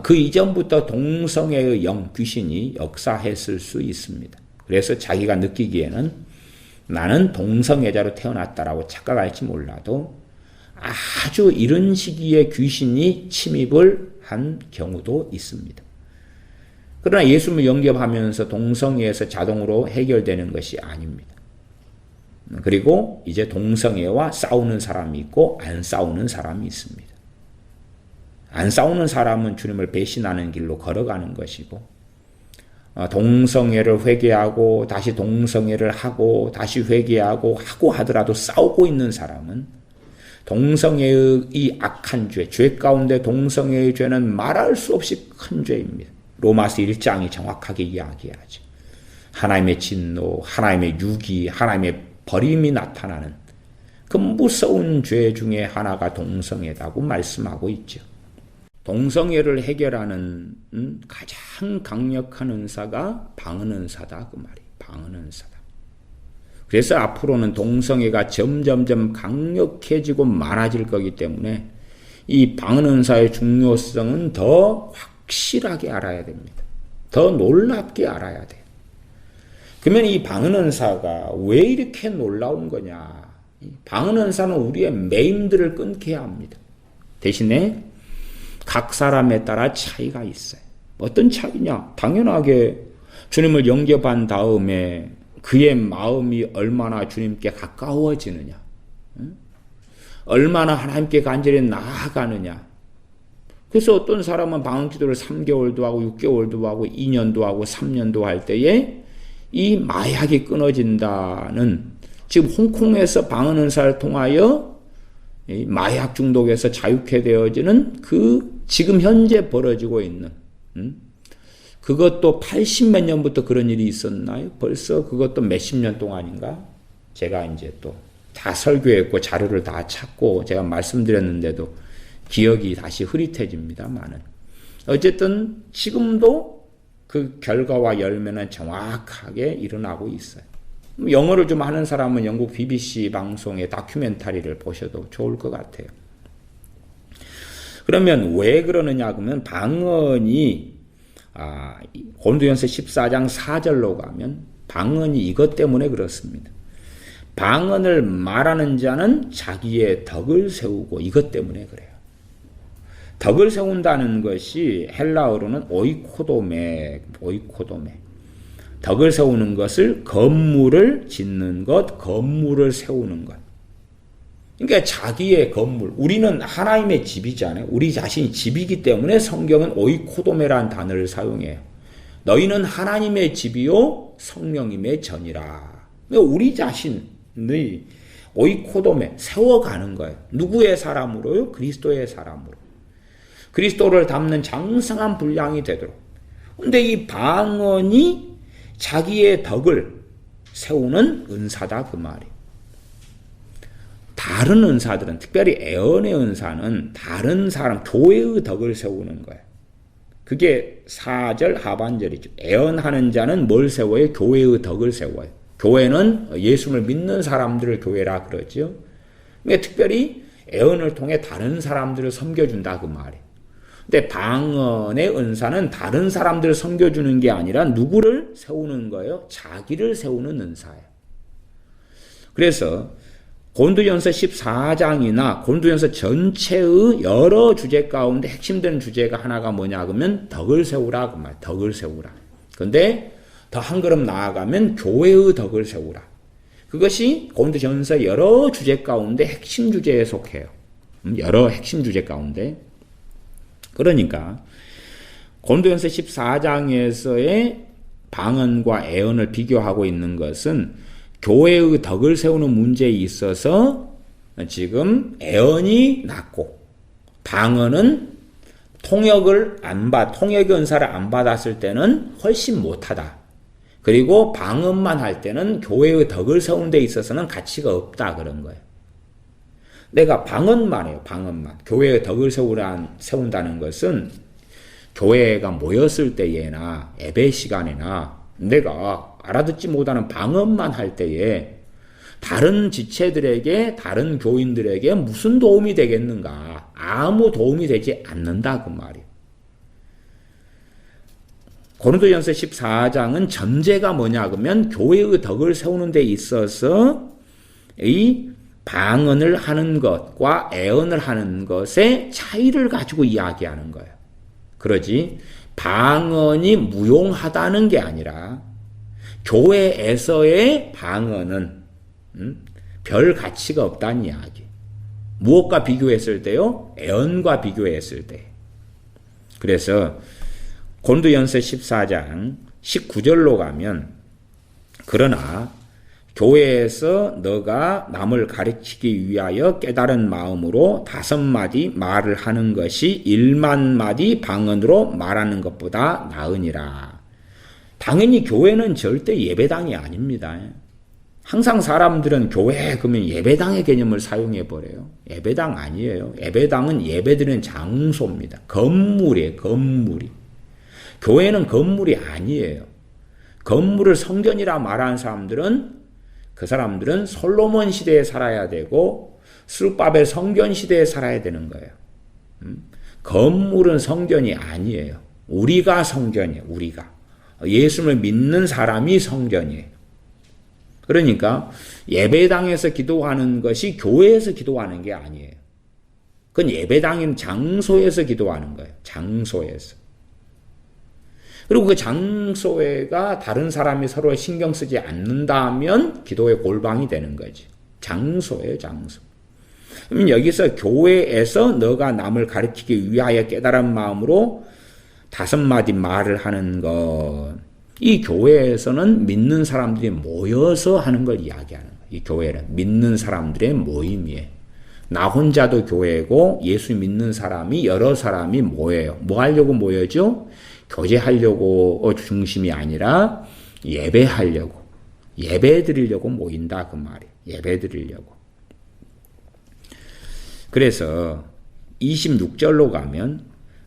[SPEAKER 1] 그 이전부터 동성애의 귀신이 역사했을 수 있습니다. 그래서 자기가 느끼기에는 나는 동성애자로 태어났다라고 착각할지 몰라도 아주 이른 시기에 귀신이 침입을 한 경우도 있습니다. 그러나 예수님을 영접하면서 동성애에서 자동으로 해결되는 것이 아닙니다. 그리고 이제 동성애와 싸우는 사람이 있고 안 싸우는 사람이 있습니다. 안 싸우는 사람은 주님을 배신하는 길로 걸어가는 것이고 동성애를 회개하고 다시 동성애를 하고 다시 회개하고 하더라도 싸우고 있는 사람은 동성애의 이 악한 죄 가운데 동성애의 죄는 말할 수 없이 큰 죄입니다. 로마서 1장이 정확하게 이야기하죠. 하나님의 진노, 하나님의 유기, 하나님의 버림이 나타나는 그 무서운 죄 중에 하나가 동성애라고 말씀하고 있죠. 동성애를 해결하는 가장 강력한 은사가 방언은사다 그 말이에요. 방언은사다. 그래서 앞으로는 동성애가 점점점 강력해지고 많아질 거기 때문에 이 방언은사의 중요성은 더 확실하게 알아야 됩니다. 더 놀랍게 알아야 돼요. 그러면 이 방언은사가 왜 이렇게 놀라운 거냐? 방언은사는 우리의 매임들을 끊게 합니다. 대신에 각 사람에 따라 차이가 있어요. 어떤 차이냐? 당연하게 주님을 영접한 다음에 그의 마음이 얼마나 주님께 가까워지느냐, 얼마나 하나님께 간절히 나아가느냐. 그래서 어떤 사람은 방언기도를 3개월도 하고 6개월도 하고 2년도 하고 3년도 할 때에 이 마약이 끊어진다는, 지금 홍콩에서 방언은사를 통하여 이 마약 중독에서 자유케 되어지는 그 지금 현재 벌어지고 있는, 그것도 80몇 년부터 그런 일이 있었나요? 벌써 그것도 몇십 년 동안인가? 제가 이제 또 다 설교했고 자료를 다 찾고 제가 말씀드렸는데도 기억이 다시 흐릿해집니다만은, 어쨌든 지금도 그 결과와 열매는 정확하게 일어나고 있어요. 영어를 좀 하는 사람은 영국 BBC 방송의 다큐멘터리를 보셔도 좋을 것 같아요. 그러면 왜 그러느냐 그러면 방언이 고린도전서 14장 4절로 가면 방언이 이것 때문에 그렇습니다. 방언을 말하는 자는 자기의 덕을 세우고 이것 때문에 그래요. 덕을 세운다는 것이 헬라어로는 오이코도메. 덕을 세우는 것을 건물을 짓는 것, 건물을 세우는 것. 그러니까 자기의 건물, 우리는 하나님의 집이잖아요. 우리 자신이 집이기 때문에 성경은 오이코도메라는 단어를 사용해요. 너희는 하나님의 집이요 성령님의 전이라. 그러니까 우리 자신의 오이코도메 세워가는 거예요. 누구의 사람으로요? 그리스도의 사람으로. 그리스도를 담는 장성한 분량이 되도록. 근데 이 방언이 자기의 덕을 세우는 은사다 그 말이에요. 다른 은사들은, 특별히 애언의 은사는 다른 사람, 교회의 덕을 세우는 거예요. 그게 4절 하반절이죠. 애언하는 자는 뭘 세워요? 교회의 덕을 세워요. 교회는 예수를 믿는 사람들을 교회라 그러죠. 그러니까 특별히 애언을 통해 다른 사람들을 섬겨준다 그 말이에요. 근데 방언의 은사는 다른 사람들을 섬겨주는 게 아니라 누구를 세우는 거예요? 자기를 세우는 은사예요. 그래서 고린도전서 14장이나 고린도전서 전체의 여러 주제 가운데 핵심되는 주제가 하나가 뭐냐 그러면 덕을 세우라 그 말. 덕을 세우라. 근데 더 한 걸음 나아가면 교회의 덕을 세우라. 그것이 고린도전서 여러 주제 가운데 핵심 주제에 속해요. 여러 핵심 주제 가운데. 그러니까 고린도전서 14장에서의 방언과 애언을 비교하고 있는 것은 교회의 덕을 세우는 문제에 있어서 지금 애언이 낫고 방언은 통역의 은사를 안 받았을 때는 훨씬 못하다. 그리고 방언만 할 때는 교회의 덕을 세우는 데 있어서는 가치가 없다 그런 거예요. 내가 방언만 해요. 방언만. 교회의 덕을 세운다는 것은 교회가 모였을 때에나 예배 시간에나 내가 알아듣지 못하는 방언만 할 때에 다른 지체들에게, 다른 교인들에게 무슨 도움이 되겠는가? 아무 도움이 되지 않는다 그 말이에요. 고린도전서 14장은 전제가 뭐냐 그러면 교회의 덕을 세우는 데 있어서 이 방언을 하는 것과 애언을 하는 것의 차이를 가지고 이야기하는 거예요. 그러지 방언이 무용하다는 게 아니라 교회에서의 방언은 별 가치가 없다는 이야기. 무엇과 비교했을 때요? 애언과 비교했을 때. 그래서 고린도전서 14장 19절로 가면 그러나 교회에서 너가 남을 가르치기 위하여 깨달은 마음으로 5마디 말을 하는 것이 1만마디 방언으로 말하는 것보다 나으니라. 당연히 교회는 절대 예배당이 아닙니다. 항상 사람들은 교회 그러면 예배당의 개념을 사용해 버려요. 예배당 아니에요. 예배당은 예배드리는 장소입니다. 건물이에요. 건물이. 교회는 건물이 아니에요. 건물을 성전이라 말하는 사람들은 그 사람들은 솔로몬 시대에 살아야 되고 스룹바벨 성전 시대에 살아야 되는 거예요. 건물은 성전이 아니에요. 우리가 성전이에요. 우리가. 예수를 믿는 사람이 성전이에요. 그러니까 예배당에서 기도하는 것이 교회에서 기도하는 게 아니에요. 그건 예배당인 장소에서 기도하는 거예요. 장소에서. 그리고 그 장소가 다른 사람이 서로 신경 쓰지 않는다면 기도의 골방이 되는 거지. 장소예요, 장소. 그러면 여기서 교회에서 너가 남을 가르치기 위하여 깨달은 마음으로 5마디 말을 하는 것. 이 교회에서는 믿는 사람들이 모여서 하는 걸 이야기하는 거예요. 이 교회는 믿는 사람들의 모임이에요. 나 혼자도 교회고 예수 믿는 사람이 여러 사람이 모여요. 뭐 하려고 모여죠? 교제하려고 중심이 아니라 예배하려고, 예배 드리려고 모인다 그 말이에요. 예배 드리려고. 그래서 26절로 가면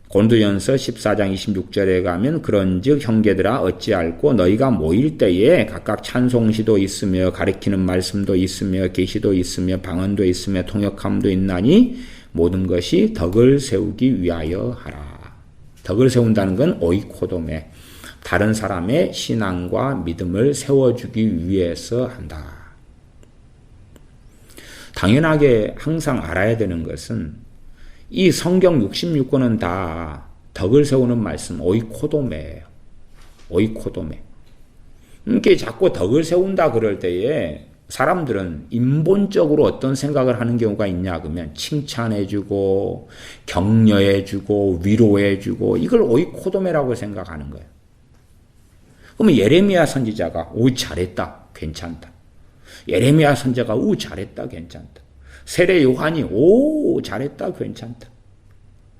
[SPEAKER 1] 고린도전서 14장 26절에 가면 그런즉 형제들아 어찌할꼬 너희가 모일 때에 각각 찬송시도 있으며 가르치는 말씀도 있으며 계시도 있으며 방언도 있으며 통역함도 있나니 모든 것이 덕을 세우기 위하여 하라. 덕을 세운다는 건 오이코돔에 다른 사람의 신앙과 믿음을 세워주기 위해서 한다. 당연하게 항상 알아야 되는 것은 이 성경 66권은 다 덕을 세우는 말씀, 오이코도메예요. 오이코도메. 이렇게 자꾸 덕을 세운다 그럴 때에 사람들은 인본적으로 어떤 생각을 하는 경우가 있냐 그러면 칭찬해주고 격려해주고 위로해주고 이걸 오이코도메라고 생각하는 거예요. 그러면 예레미야 선지자가 오 잘했다 괜찮다. 예레미야 선지자가 오 잘했다 괜찮다. 세례 요한이 오 잘했다 괜찮다.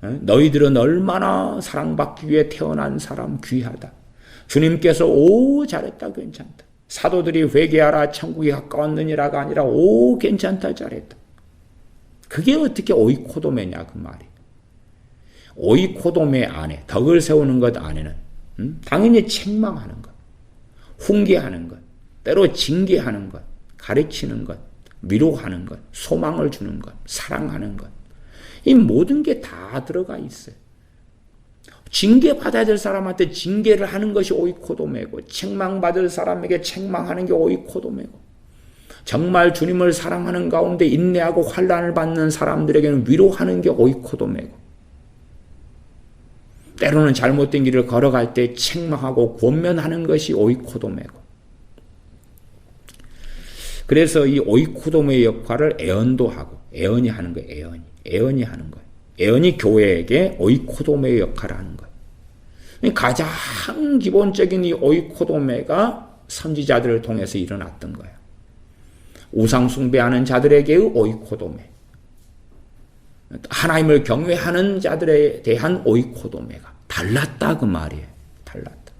[SPEAKER 1] 너희들은 얼마나 사랑받기 위해 태어난 사람 귀하다. 주님께서 오 잘했다 괜찮다. 사도들이 회개하라 천국이 가까웠느니라가 아니라 오 괜찮다 잘했다. 그게 어떻게 오이코도메냐 그 말이. 오이코도메 안에 덕을 세우는 것 안에는 당연히 책망하는 것, 훈계하는 것, 때로 징계하는 것, 가르치는 것, 위로하는 것, 소망을 주는 것, 사랑하는 것. 이 모든 게 다 들어가 있어요. 징계받아야 될 사람한테 징계를 하는 것이 오이코도메고 책망받을 사람에게 책망하는 게 오이코도메고 정말 주님을 사랑하는 가운데 인내하고 환난을 받는 사람들에게는 위로하는 게 오이코도메고 때로는 잘못된 길을 걸어갈 때 책망하고 권면하는 것이 오이코도메고 그래서 이 오이코도메의 역할을 애언도 하고 애언이 하는 거예요. 애언이 하는 거예요. 애언이 교회에게 오이코도메의 역할을 하는 거예요. 가장 기본적인 이 오이코도메가 선지자들을 통해서 일어났던 거예요. 우상 숭배하는 자들에게의 오이코도메, 하나님을 경외하는 자들에 대한 오이코도메가 달랐다 그 말이에요. 달랐다.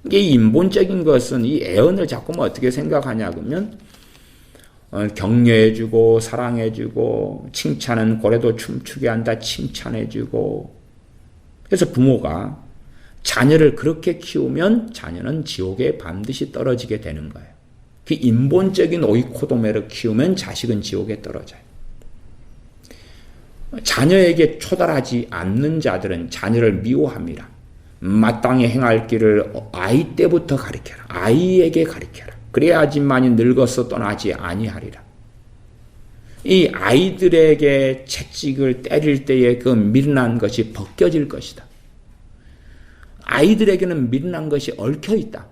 [SPEAKER 1] 이게 인본적인 것은 이 애언을 자꾸만 어떻게 생각하냐 그러면 격려해주고 사랑해주고 칭찬은 고래도 춤추게 한다 칭찬해주고 그래서 부모가 자녀를 그렇게 키우면 자녀는 지옥에 반드시 떨어지게 되는 거예요. 그 인본적인 오이코도메를 키우면 자식은 지옥에 떨어져요. 자녀에게 초달하지 않는 자들은 자녀를 미워합니다. 마땅히 행할 길을 아이 때부터 가르쳐라. 아이에게 가르쳐라. 그래야지만이 늙어서 떠나지 아니하리라. 이 아이들에게 채찍을 때릴 때에 그 미련한 것이 벗겨질 것이다. 아이들에게는 미련한 것이 얽혀 있다.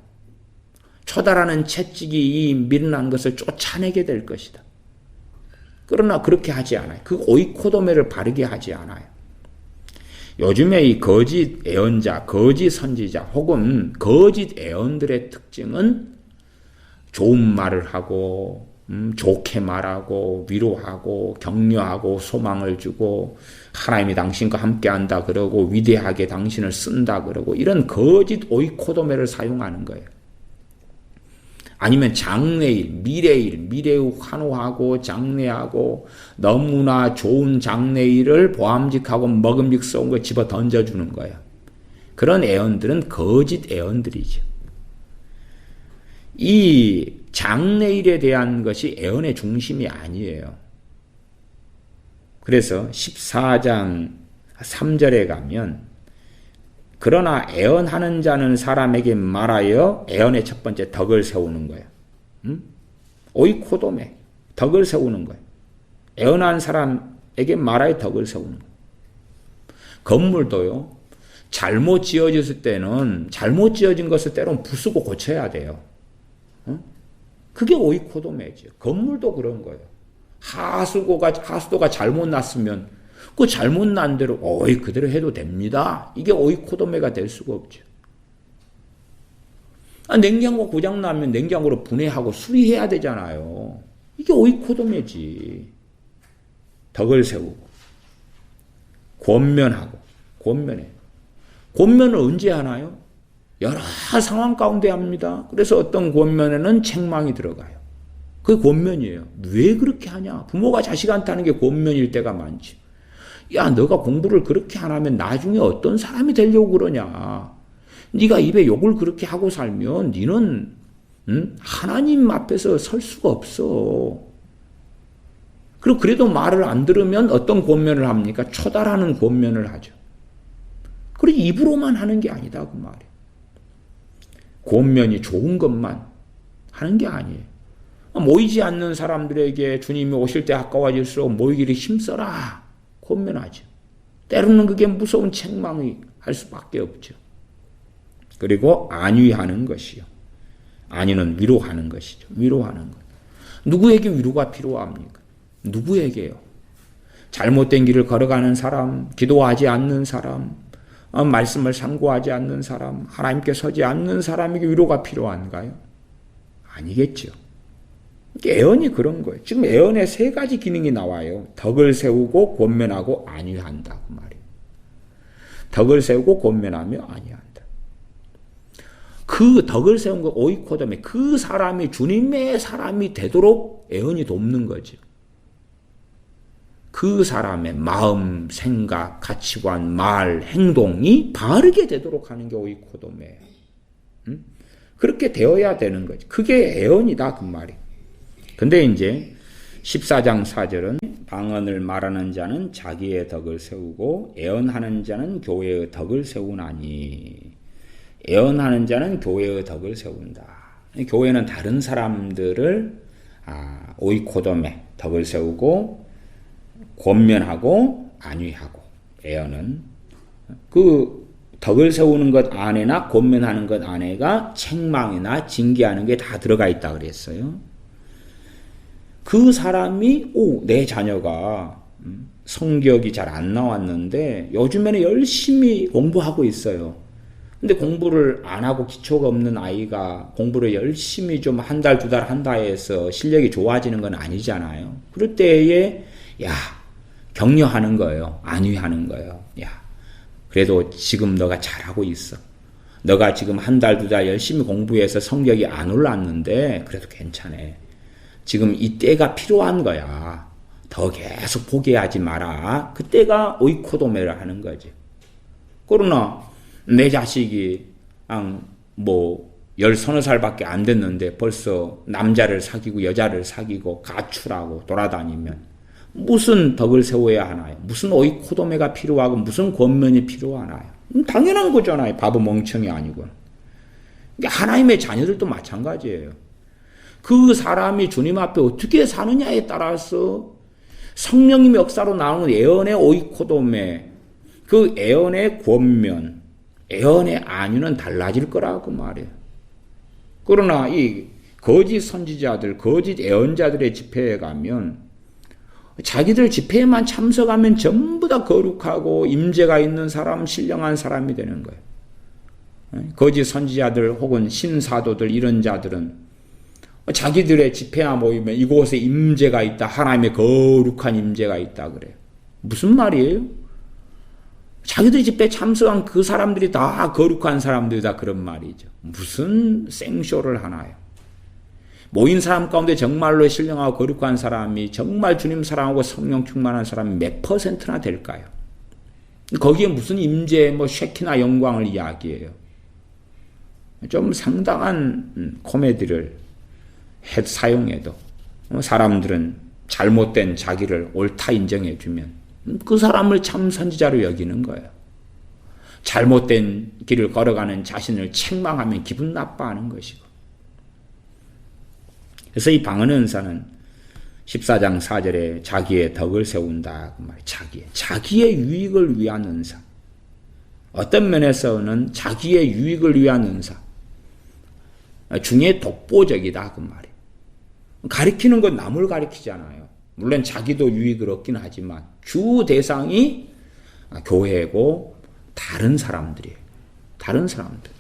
[SPEAKER 1] 초달하는 채찍이 이 미련한 것을 쫓아내게 될 것이다. 그러나 그렇게 하지 않아요. 그 오이코도메를 바르게 하지 않아요. 요즘에 이 거짓 애언자, 거짓 선지자 혹은 거짓 애언들의 특징은 좋은 말을 하고 좋게 말하고 위로하고 격려하고 소망을 주고 하나님이 당신과 함께한다 그러고 위대하게 당신을 쓴다 그러고 이런 거짓 오이코도메를 사용하는 거예요. 아니면 장래일, 미래의 환호하고 장래하고 너무나 좋은 장래일을 보암직하고 먹음직스러운 거 집어 던져주는 거예요. 그런 애언들은 거짓 애언들이죠. 이 장래일에 대한 것이 애언의 중심이 아니에요. 그래서 14장 3절에 가면 그러나 애언하는 자는 사람에게 말하여 애언의 첫 번째 덕을 세우는 거예요. 오이코도메, 덕을 세우는 거예요. 애언한 사람에게 말하여 덕을 세우는 거예요. 건물도요. 잘못 지어졌을 때는 잘못 지어진 것을 때로는 부수고 고쳐야 돼요. 그게 오이코도메죠. 건물도 그런 거예요. 하수도가 잘못 났으면 그 잘못 난 대로 그대로 해도 됩니다. 이게 오이코도메가 될 수가 없죠. 냉장고 고장 나면 냉장고로 분해하고 수리해야 되잖아요. 이게 오이코도메지. 덕을 세우고 권면하고 권면해. 권면을 언제 하나요? 여러 상황 가운데 합니다. 그래서 어떤 권면에는 책망이 들어가요. 그게 권면이에요. 왜 그렇게 하냐? 부모가 자식한테 하는 게 권면일 때가 많지. 야, 너가 공부를 그렇게 안 하면 나중에 어떤 사람이 되려고 그러냐? 네가 입에 욕을 그렇게 하고 살면 너는 하나님 앞에서 설 수가 없어. 그리고 그래도 말을 안 들으면 어떤 권면을 합니까? 초달하는 권면을 하죠. 그리고 입으로만 하는 게 아니다 그 말이에요. 권면이 좋은 것만 하는 게 아니에요. 모이지 않는 사람들에게 주님이 오실 때 가까워질수록 모이기를 힘써라. 권면하죠. 때로는 그게 무서운 책망이 할 수밖에 없죠. 그리고 안위하는 것이요. 안위는 위로하는 것이죠. 위로하는 것. 누구에게 위로가 필요합니까? 누구에게요? 잘못된 길을 걸어가는 사람, 기도하지 않는 사람, 말씀을 상고하지 않는 사람, 하나님께 서지 않는 사람에게 위로가 필요한가요? 아니겠죠. 애언이 그런 거예요. 지금 애언에 세 가지 기능이 나와요. 덕을 세우고 권면하고 안위한다 그 말이에요. 덕을 세우고 권면하며 안위한다. 그 덕을 세운 거 오이코돔에 그 사람이 주님의 사람이 되도록 애언이 돕는 거죠. 그 사람의 마음, 생각, 가치관, 말, 행동이 바르게 되도록 하는 게 오이코돔이에요. 그렇게 되어야 되는 거죠. 그게 애언이다 그 말이에요. 근데 이제 14장 4절은 방언을 말하는 자는 자기의 덕을 세우고 애언하는 자는 교회의 덕을 세우나니. 애언하는 자는 교회의 덕을 세운다. 교회는 다른 사람들을 오이코돔에 덕을 세우고 권면하고 안위하고. 애언은 그 덕을 세우는 것 안에나 권면하는 것 안에가 책망이나 징계하는 게 다 들어가 있다 그랬어요. 그 사람이 내 자녀가 성격이 잘 안 나왔는데 요즘에는 열심히 공부하고 있어요. 근데 공부를 안 하고 기초가 없는 아이가 공부를 열심히 좀 한 달, 두 달 한다 해서 실력이 좋아지는 건 아니잖아요. 그럴 때에 격려하는 거예요. 안위하는 거예요. 그래도 지금 너가 잘하고 있어. 너가 지금 한 달, 두 달 열심히 공부해서 성적이 안 올랐는데 그래도 괜찮아. 지금 이때가 필요한 거야. 더 계속 포기하지 마라. 그때가 오이코도메를 하는 거지. 그러나 내 자식이 10서너 살밖에 안 됐는데 벌써 남자를 사귀고 여자를 사귀고 가출하고 돌아다니면 무슨 덕을 세워야 하나요? 무슨 오이코도메가 필요하고 무슨 권면이 필요하나요? 당연한 거잖아요. 바보 멍청이 아니고. 하나님의 자녀들도 마찬가지예요. 그 사람이 주님 앞에 어떻게 사느냐에 따라서 성령님의 역사로 나오는 애언의 오이코도메, 그 애언의 권면, 애언의 안위는 달라질 거라고 말해요. 그러나 이 거짓 선지자들, 거짓 애언자들의 집회에 가면 자기들 집회에만 참석하면 전부 다 거룩하고 임재가 있는 사람, 신령한 사람이 되는 거예요. 거짓 선지자들 혹은 신사도들 이런 자들은 자기들의 집회나 모이면 이곳에 임재가 있다. 하나님의 거룩한 임재가 있다 그래요. 무슨 말이에요? 자기들 집회에 참석한 그 사람들이 다 거룩한 사람들이다 그런 말이죠. 무슨 생쇼를 하나요? 모인 사람 가운데 정말로 신령하고 거룩한 사람이 정말 주님 사랑하고 성령 충만한 사람이 몇 %나 될까요? 거기에 무슨 임재, 쉐키나 영광을 이야기해요. 좀 상당한 코미디를 사용해도 사람들은 잘못된 자기를 옳다 인정해주면 그 사람을 참 선지자로 여기는 거예요. 잘못된 길을 걸어가는 자신을 책망하면 기분 나빠하는 것이고. 그래서 이 방언 은사는 14장 4절에 자기의 덕을 세운다 그 말. 자기의 유익을 위한 은사. 어떤 면에서는 자기의 유익을 위한 은사 중에 독보적이다 그 말이에요. 가리키는 건 남을 가리키잖아요. 물론 자기도 유익을 얻긴 하지만 주 대상이 교회고 다른 사람들이에요. 다른 사람들.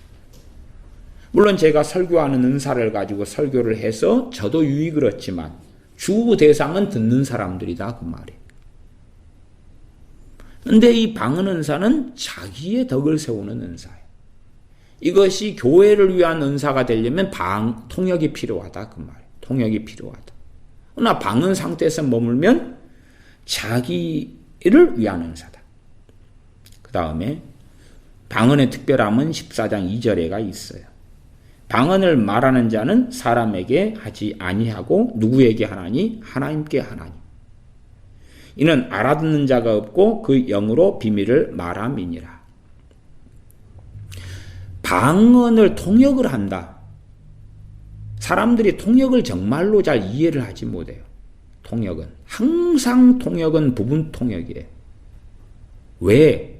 [SPEAKER 1] 물론 제가 설교하는 은사를 가지고 설교를 해서 저도 유익을 얻지만 주 대상은 듣는 사람들이다 그 말이에요. 그런데 이 방언 은사는 자기의 덕을 세우는 은사예요. 이것이 교회를 위한 은사가 되려면 통역이 필요하다 그 말이에요. 통역이 필요하다. 그러나 방언 상태에서 머물면 자기를 위한 은사다. 그 다음에 방언의 특별함은 14장 2절에가 있어요. 방언을 말하는 자는 사람에게 하지 아니하고 누구에게 하나니? 하나님께 하나니. 이는 알아듣는 자가 없고 그 영으로 비밀을 말함이니라. 방언을 통역을 한다. 사람들이 통역을 정말로 잘 이해를 하지 못해요. 통역은. 항상 통역은 부분 통역이에요. 왜?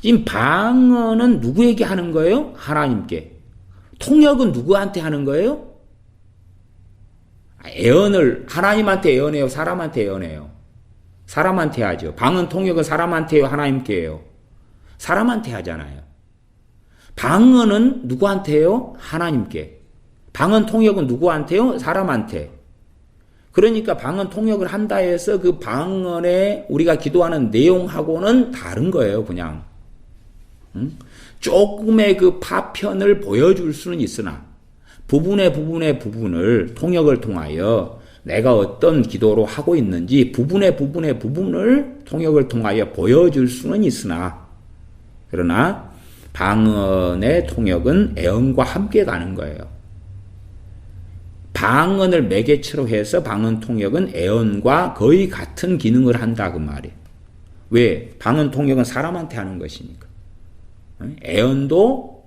[SPEAKER 1] 지금 방언은 누구에게 하는 거예요? 하나님께. 통역은 누구한테 하는 거예요? 애언을 하나님한테 애언해요? 사람한테 애언해요? 사람한테 하죠. 방언 통역은 사람한테 해요? 하나님께 해요? 사람한테 하잖아요. 방언은 누구한테 해요? 하나님께. 방언 통역은 누구한테요? 사람한테. 그러니까 방언 통역을 한다 해서 그 방언에 우리가 기도하는 내용하고는 다른 거예요, 그냥. 조금의 그 파편을 보여줄 수는 있으나 부분의 부분을 통역을 통하여 내가 어떤 기도로 하고 있는지 부분의 부분을 통역을 통하여 보여줄 수는 있으나 그러나 방언의 통역은 애언과 함께 가는 거예요. 방언을 매개체로 해서 방언 통역은 애언과 거의 같은 기능을 한다 그 말이에요. 왜? 방언 통역은 사람한테 하는 것이니까. 애언도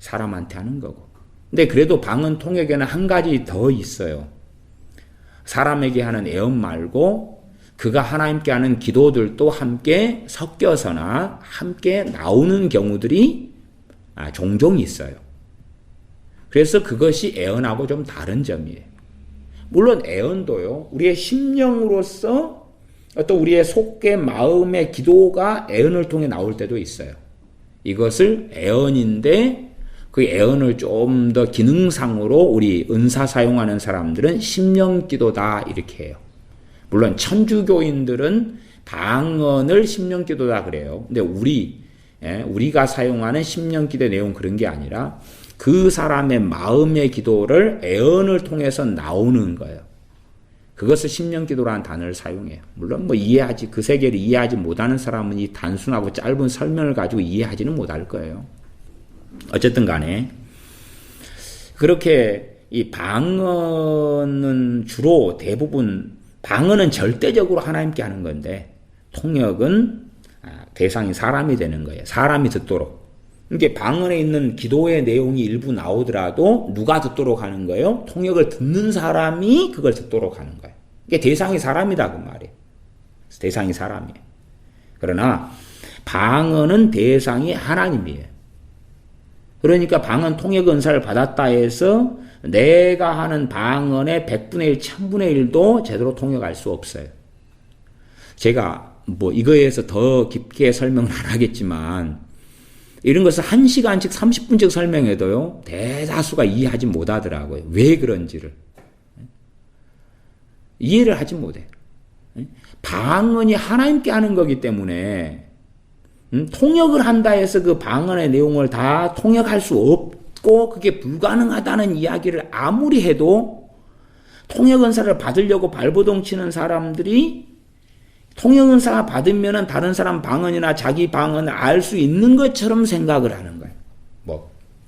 [SPEAKER 1] 사람한테 하는 거고. 근데 그래도 방언 통역에는 한 가지 더 있어요. 사람에게 하는 애언 말고 그가 하나님께 하는 기도들도 함께 섞여서나 함께 나오는 경우들이 종종 있어요. 그래서 그것이 애언하고 좀 다른 점이에요. 물론 애언도요, 우리의 심령으로서 어떤 우리의 속의 마음의 기도가 애언을 통해 나올 때도 있어요. 이것을 애언인데 그 애언을 좀 더 기능상으로 우리 은사 사용하는 사람들은 심령기도다 이렇게 해요. 물론 천주교인들은 방언을 심령기도다 그래요. 근데 우리가 사용하는 심령기도 내용 그런 게 아니라 그 사람의 마음의 기도를 애언을 통해서 나오는 거예요. 그것을 심령기도라는 단어를 사용해요. 물론 그 세계를 이해하지 못하는 사람은 이 단순하고 짧은 설명을 가지고 이해하지는 못할 거예요. 어쨌든 간에 그렇게 이 방언은 주로 대부분 방언은 절대적으로 하나님께 하는 건데 통역은 대상이 사람이 되는 거예요. 사람이 듣도록. 이게 방언에 있는 기도의 내용이 일부 나오더라도 누가 듣도록 하는 거예요? 통역을 듣는 사람이 그걸 듣도록 하는 거예요. 이게 대상이 사람이다 그 말이에요. 대상이 사람이에요. 그러나 방언은 대상이 하나님이에요. 그러니까 방언 통역 은사를 받았다 해서 내가 하는 방언의 100분의 1, 1000분의 1도 제대로 통역할 수 없어요. 제가 이거에 대해서 더 깊게 설명을 안 하겠지만 이런 것을 1시간씩 30분씩 설명해도요, 대다수가 이해하지 못하더라고요. 왜 그런지를. 이해를 하지 못해요. 방언이 하나님께 하는 거기 때문에 통역을 한다 해서 그 방언의 내용을 다 통역할 수 없고 그게 불가능하다는 이야기를 아무리 해도 통역 은사를 받으려고 발버둥 치는 사람들이 통역 은사 받으면은 다른 사람 방언이나 자기 방언을 알 수 있는 것처럼 생각을 하는 거예요.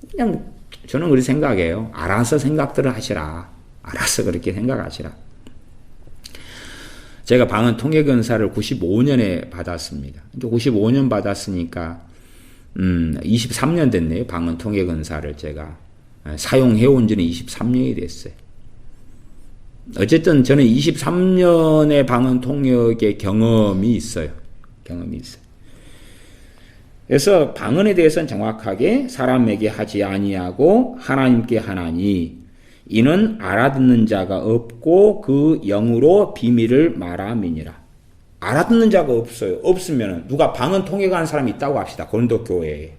[SPEAKER 1] 그냥 저는 그렇게 생각해요. 알아서 생각들을 하시라. 알아서 그렇게 생각하시라. 제가 방언 통역 은사를 95년에 받았습니다. 95년 받았으니까 23년 됐네요. 방언 통역 은사를 제가 사용해온 지는 23년이 됐어요. 어쨌든 저는 23년의 방언 통역의 경험이 있어요. 그래서 방언에 대해서는 정확하게 사람에게 하지 아니하고 하나님께 하나니 이는 알아듣는 자가 없고 그 영으로 비밀을 말함이니라. 알아듣는 자가 없어요. 없으면 누가 방언 통역하는 사람이 있다고 합시다. 고린도 교회에.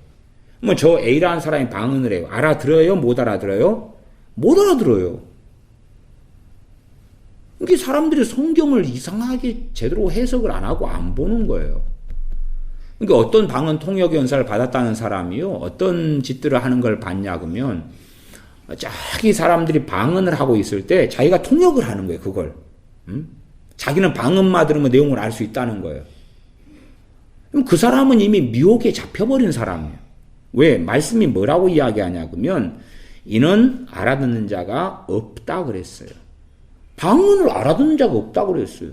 [SPEAKER 1] 저 A라는 사람이 방언을 해요. 알아들어요? 못 알아들어요? 못 알아들어요. 이게 사람들이 성경을 이상하게 제대로 해석을 안 하고 안 보는 거예요. 그러니까 어떤 방언 통역 연사를 받았다는 사람이요, 어떤 짓들을 하는 걸 봤냐 그러면 저기 사람들이 방언을 하고 있을 때 자기가 통역을 하는 거예요. 그걸. 자기는 방언만 들으면 내용을 알 수 있다는 거예요. 그럼 그 사람은 이미 미혹에 잡혀버린 사람이에요. 왜? 말씀이 뭐라고 이야기하냐 그러면 이는 알아듣는 자가 없다 그랬어요. 방언을 알아듣는 자가 없다고 그랬어요.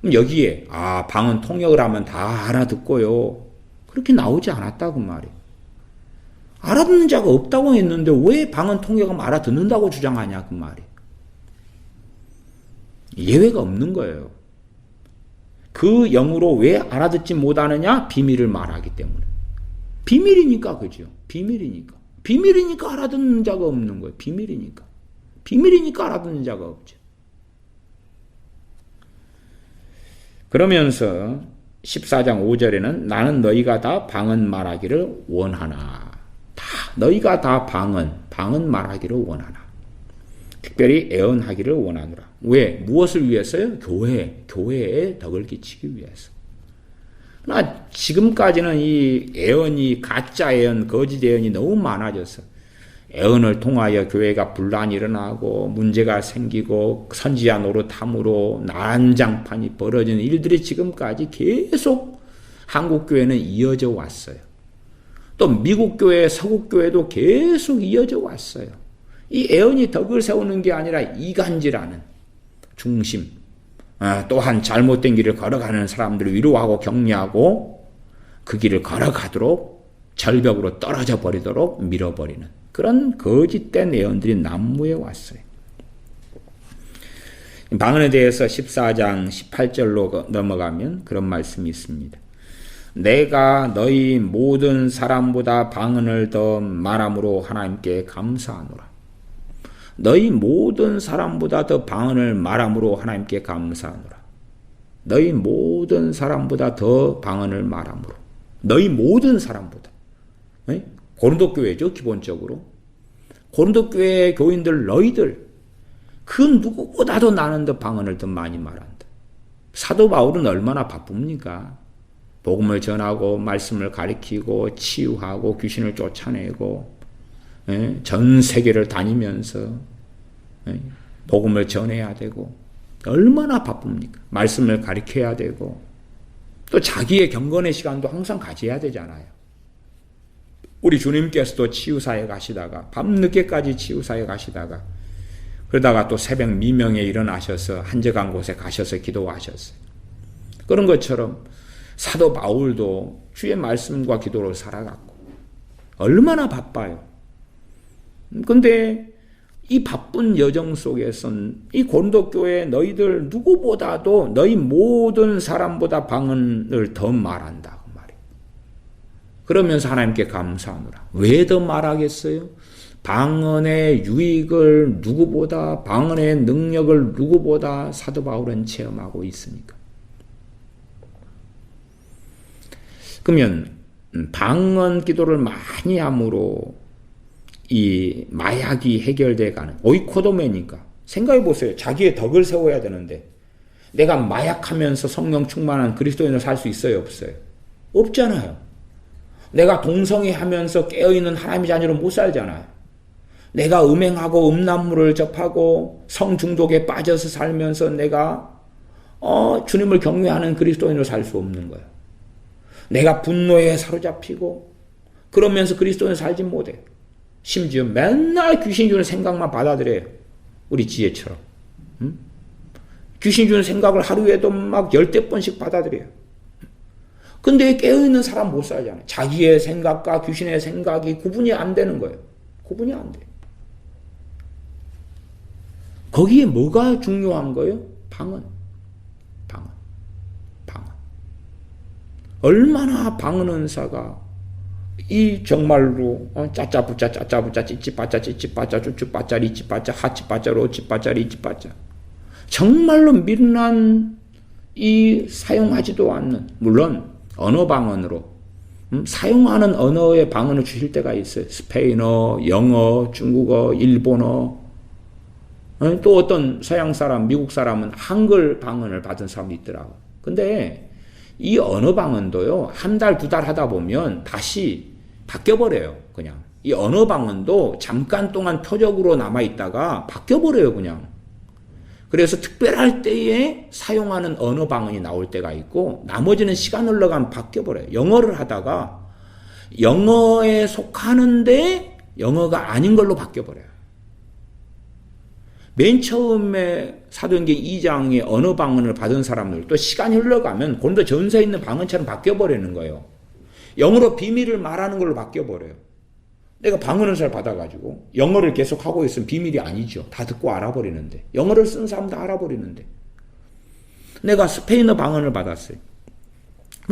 [SPEAKER 1] 그럼 여기에 방언 통역을 하면 다 알아듣고요. 그렇게 나오지 않았다고 말이에요. 알아듣는 자가 없다고 했는데 왜 방언 통역하면 알아듣는다고 주장하냐 그 말이. 예외가 없는 거예요. 그 영으로 왜 알아듣지 못하느냐? 비밀을 말하기 때문에. 비밀이니까 그죠. 비밀이니까. 비밀이니까 알아듣는 자가 없는 거예요. 비밀이니까. 비밀이니까 알아듣는 자가 없죠. 그러면서 14장 5절에는 나는 너희가 다 방언 말하기를 원하나. 너희가 다 방언 말하기를 원하나. 특별히 애언하기를 원하노라. 왜? 무엇을 위해서요? 교회에 덕을 끼치기 위해서. 그러나 지금까지는 이 애언이 가짜 애언, 거짓 애언이 너무 많아져서 애언을 통하여 교회가 분란이 일어나고 문제가 생기고 선지자 노릇함으로 난장판이 벌어지는 일들이 지금까지 계속 한국교회는 이어져 왔어요. 또 미국교회, 서구교회도 계속 이어져 왔어요. 이 애언이 덕을 세우는 게 아니라 이간질하는 중심, 또한 잘못된 길을 걸어가는 사람들을 위로하고 격려하고 그 길을 걸어가도록 절벽으로 떨어져 버리도록 밀어버리는 그런 거짓된 애언들이 난무해 왔어요. 방언에 대해서 14장 18절로 넘어가면 그런 말씀이 있습니다. 내가 너희 모든 사람보다 방언을 더 말함으로 하나님께 감사하노라. 너희 모든 사람보다 더 방언을 말함으로 하나님께 감사하노라. 너희 모든 사람보다 더 방언을 말함으로. 너희 모든 사람보다. 고린도 교회죠, 기본적으로. 고린도 교회 교인들 너희들 그 누구보다도 나는 더 방언을 더 많이 말한다. 사도 바울은 얼마나 바쁩니까? 복음을 전하고 말씀을 가리키고 치유하고 귀신을 쫓아내고 전 세계를 다니면서 복음을 전해야 되고 얼마나 바쁩니까? 말씀을 가리켜야 되고 또 자기의 경건의 시간도 항상 가져야 되잖아요. 우리 주님께서도 치유사에 가시다가 밤늦게까지 치유사에 가시다가 그러다가 또 새벽 미명에 일어나셔서 한적한 곳에 가셔서 기도하셨어요. 그런 것처럼 사도 바울도 주의 말씀과 기도로 살아갔고 얼마나 바빠요. 근데 이 바쁜 여정 속에선 이 고린도 교회 너희들 누구보다도 너희 모든 사람보다 방언을 더 말한다 그 말이에요. 그러면서 하나님께 감사하노라. 왜 더 말하겠어요? 방언의 유익을 누구보다 방언의 능력을 누구보다 사도 바울은 체험하고 있으니까. 그러면 방언 기도를 많이 함으로 이 마약이 해결돼 가는 오이코도메니까 생각해 보세요. 자기의 덕을 세워야 되는데 내가 마약하면서 성령 충만한 그리스도인으로 살 수 있어요, 없어요? 없잖아요. 내가 동성애하면서 깨어있는 하나님의 자녀로 못 살잖아요. 내가 음행하고 음란물을 접하고 성중독에 빠져서 살면서 내가 주님을 경외하는 그리스도인으로 살 수 없는 거예요. 내가 분노에 사로잡히고 그러면서 그리스도인으로 살지 못해. 심지어 맨날 귀신 주는 생각만 받아들여요. 우리 지혜처럼. 귀신 주는 생각을 하루에도 막 10번씩 받아들여요. 근데 깨어있는 사람 못 살잖아요. 자기의 생각과 귀신의 생각이 구분이 안 되는 거예요. 구분이 안 돼. 거기에 뭐가 중요한 거예요? 방언. 얼마나 방언 은사가 이 정말로 짜짜부짜 찌찌빠짜 쭈쭈빠짜 리찌빠짜 하찌빠짜 로찌빠짜 리찌빠짜 정말로 미련한 이 사용하지도 않는 물론 언어 방언으로 사용하는 언어의 방언을 주실 때가 있어요. 스페인어, 영어, 중국어, 일본어 또 어떤 서양 사람, 미국 사람은 한글 방언을 받은 사람도 있더라고요. 근데 이 언어 방언도요, 한 달, 두 달 하다 보면 다시 바뀌어버려요, 그냥. 이 언어 방언도 잠깐 동안 표적으로 남아있다가 바뀌어버려요, 그냥. 그래서 특별할 때에 사용하는 언어 방언이 나올 때가 있고, 나머지는 시간 흘러가면 바뀌어버려요. 영어를 하다가 영어에 속하는데 영어가 아닌 걸로 바뀌어버려요. 맨 처음에 사도행전 2장의 언어 방언을 받은 사람들 또 시간이 흘러가면 고린도 전서에 있는 방언처럼 바뀌어버리는 거예요. 영어로 비밀을 말하는 걸로 바뀌어버려요. 내가 방언을 받아가지고 영어를 계속 하고 있으면 비밀이 아니죠. 다 듣고 알아버리는데. 영어를 쓴 사람 다 알아버리는데. 내가 스페인어 방언을 받았어요.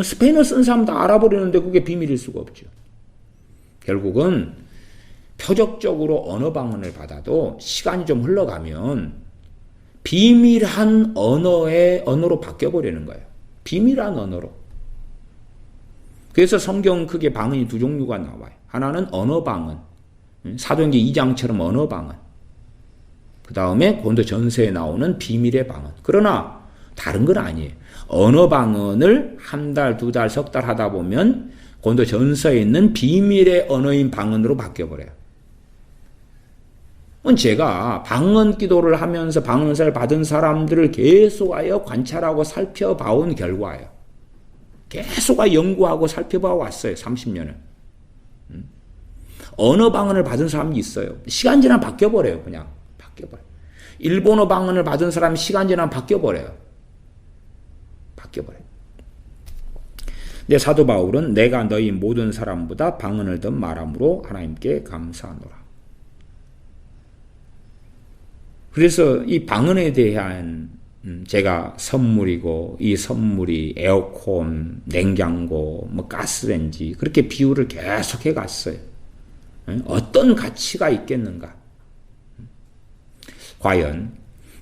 [SPEAKER 1] 스페인어 쓴 사람 다 알아버리는데 그게 비밀일 수가 없죠. 결국은 표적적으로 언어 방언을 받아도 시간이 좀 흘러가면 비밀한 언어로 바뀌어버리는 거예요. 비밀한 언어로. 그래서 성경 크게 방언이 두 종류가 나와요. 하나는 언어 방언. 사도행전 2장처럼 언어 방언. 그 다음에 고린도 전서에 나오는 비밀의 방언. 그러나 다른 건 아니에요. 언어 방언을 한 달, 두 달, 석 달 하다 보면 고린도 전서에 있는 비밀의 언어인 방언으로 바뀌어버려요. 제가 방언 기도를 하면서 방언사를 받은 사람들을 계속하여 관찰하고 살펴봐온 결과예요. 계속 연구하고 살펴봐 왔어요. 30년을. 언어 방언을 받은 사람이 있어요. 시간 지나면 바뀌어버려요. 그냥 바뀌어버려요. 일본어 방언을 받은 사람이 시간 지나면 바뀌어버려요. 바뀌어버려요. 근데 사도 바울은 내가 너희 모든 사람보다 방언을 더 말함으로 하나님께 감사하노라. 그래서 이 방언에 대한 제가 선물이고 이 선물이 에어컨, 냉장고, 가스레인지 그렇게 비유를 계속해 갔어요. 어떤 가치가 있겠는가? 과연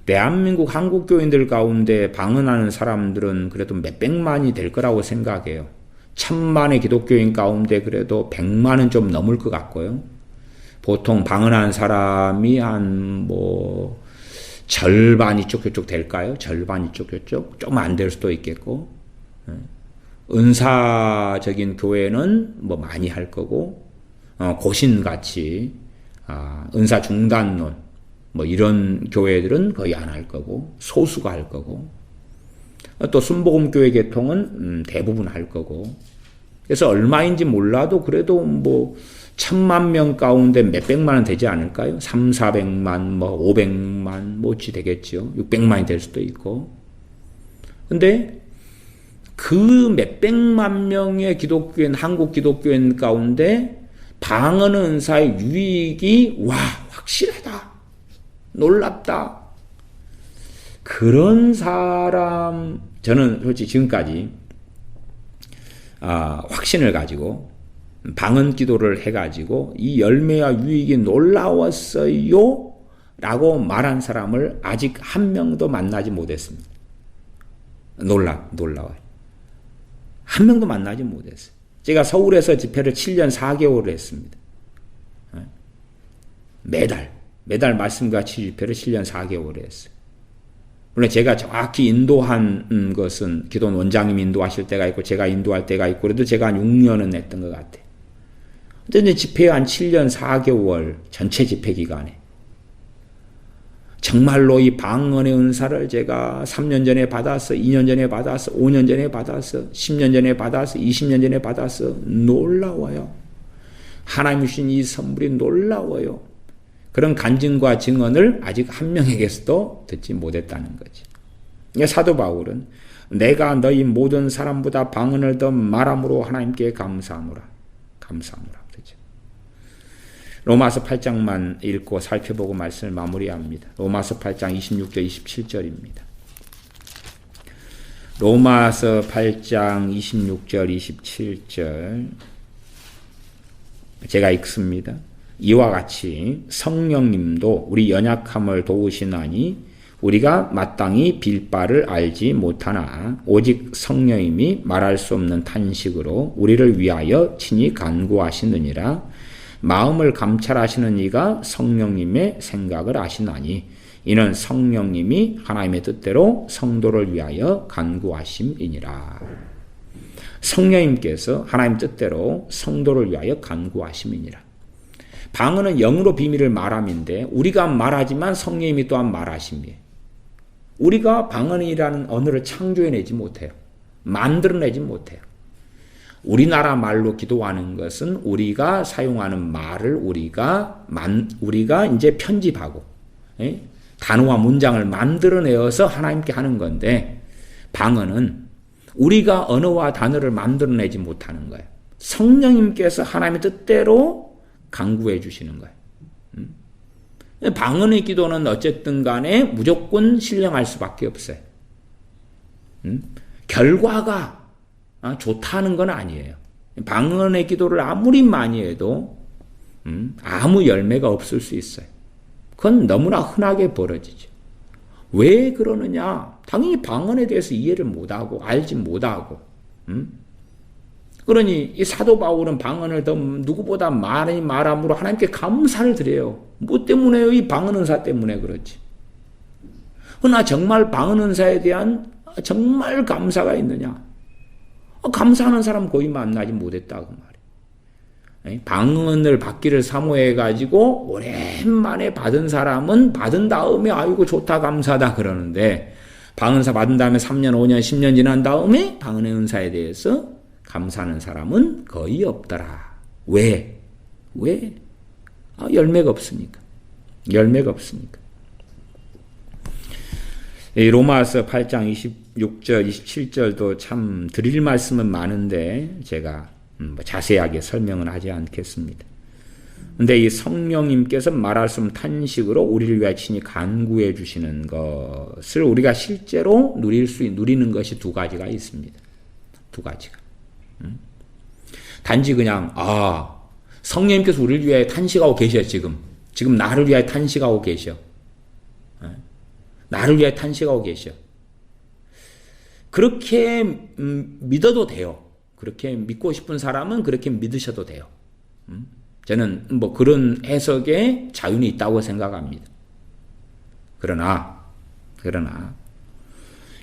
[SPEAKER 1] 대한민국 한국교인들 가운데 방언하는 사람들은 그래도 몇백만이 될 거라고 생각해요. 1000만의 기독교인 가운데 그래도 100만은 좀 넘을 것 같고요. 보통 방언하는 사람이 한 절반 이쪽 저쪽 될까요? 절반 이쪽 저쪽? 좀 안 될 수도 있겠고. 은사적인 교회는 많이 할 거고, 고신같이, 은사 중단론, 이런 교회들은 거의 안 할 거고, 소수가 할 거고, 또 순복음교회 계통은 대부분 할 거고, 그래서 얼마인지 몰라도 그래도 1000만 명 가운데 몇백만은 되지 않을까요? 3, 400만, 500만, 어찌 되겠죠. 600만이 될 수도 있고. 근데 그 몇백만 명의 기독교인, 한국 기독교인 가운데 방언 은사의 유익이 확실하다. 놀랍다. 그런 사람, 저는 솔직히 지금까지 확신을 가지고 방언 기도를 해가지고 이 열매와 유익이 놀라웠어요 라고 말한 사람을 아직 한 명도 만나지 못했습니다. 놀라워요. 한 명도 만나지 못했어요. 제가 서울에서 집회를 7년 4개월을 했습니다. 매달 말씀같이 집회를 7년 4개월을 했어요. 물론 제가 정확히 인도한 것은 기도 원장님이 인도하실 때가 있고 제가 인도할 때가 있고 그래도 제가 한 6년은 했던 것 같아요. 근데 집회 한 7년 4개월 전체 집회 기간에 정말로 이 방언의 은사를 제가 3년 전에 받았어, 2년 전에 받았어, 5년 전에 받았어, 10년 전에 받았어, 20년 전에 받았어. 놀라워요. 하나님이 주신 이 선물이 놀라워요. 그런 간증과 증언을 아직 한 명에게서도 듣지 못했다는 거지. 사도 바울은 내가 너희 모든 사람보다 방언을 더 말함으로 하나님께 감사하노라. 그렇죠. 로마서 8장만 읽고 살펴보고 말씀을 마무리합니다. 로마서 8장 26절 27절입니다. 로마서 8장 26절 27절 제가 읽습니다. 이와 같이 성령님도 우리 연약함을 도우시나니 우리가 마땅히 빌 바를 알지 못하나 오직 성령님이 말할 수 없는 탄식으로 우리를 위하여 친히 간구하시느니라. 마음을 감찰하시는 이가 성령님의 생각을 아시나니 이는 성령님이 하나님의 뜻대로 성도를 위하여 간구하심이니라. 성령님께서 하나님 뜻대로 성도를 위하여 간구하심이니라. 방언은 영으로 비밀을 말함인데 우리가 말하지만 성령님이 또한 말하심이에요. 우리가 방언이라는 언어를 창조해내지 못해요. 만들어내지 못해요. 우리나라 말로 기도하는 것은 우리가 사용하는 말을 우리가 이제 편집하고 단어와 문장을 만들어내어서 하나님께 하는 건데 방언은 우리가 언어와 단어를 만들어내지 못하는 거예요. 성령님께서 하나님의 뜻대로 간구해 주시는 거예요. 방언의 기도는 어쨌든 간에 무조건 신령할 수밖에 없어요. 결과가 좋다는 건 아니에요. 방언의 기도를 아무리 많이 해도 아무 열매가 없을 수 있어요. 그건 너무나 흔하게 벌어지죠. 왜 그러느냐? 당연히 방언에 대해서 이해를 못하고 알지 못하고 그러니 이 사도 바울은 방언을 더 누구보다 많이 말함으로 하나님께 감사를 드려요. 뭐 때문에요? 이 방언 은사 때문에 그렇지. 그러나 정말 방언 은사에 대한 정말 감사가 있느냐? 감사하는 사람 거의 만나지 못했다고 말이에요. 방언을 받기를 사모해가지고 오랜만에 받은 사람은 받은 다음에 아이고 좋다 감사다 그러는데 방언사 받은 다음에 3년, 5년, 10년 지난 다음에 방언의 은사에 대해서 감사하는 사람은 거의 없더라. 왜? 열매가 없으니까. 열매가 없으니까. 로마서 8장 26절, 27절도 참 드릴 말씀은 많은데 제가 자세하게 설명은 하지 않겠습니다. 근데 이 성령님께서 말할 수 없는 탄식으로 우리를 위하여 친히 간구해 주시는 것을 우리가 실제로 누리는 것이 두 가지가 있습니다. 두 가지가. 단지 그냥 성령님께서 우리를 위하여 탄식하고 계셔 지금 나를 위하여 탄식하고 계셔. 나를 위하여 탄식하고 계셔. 그렇게 믿어도 돼요. 그렇게 믿고 싶은 사람은 그렇게 믿으셔도 돼요. 저는 뭐 그런 해석에 자유는 있다고 생각합니다. 그러나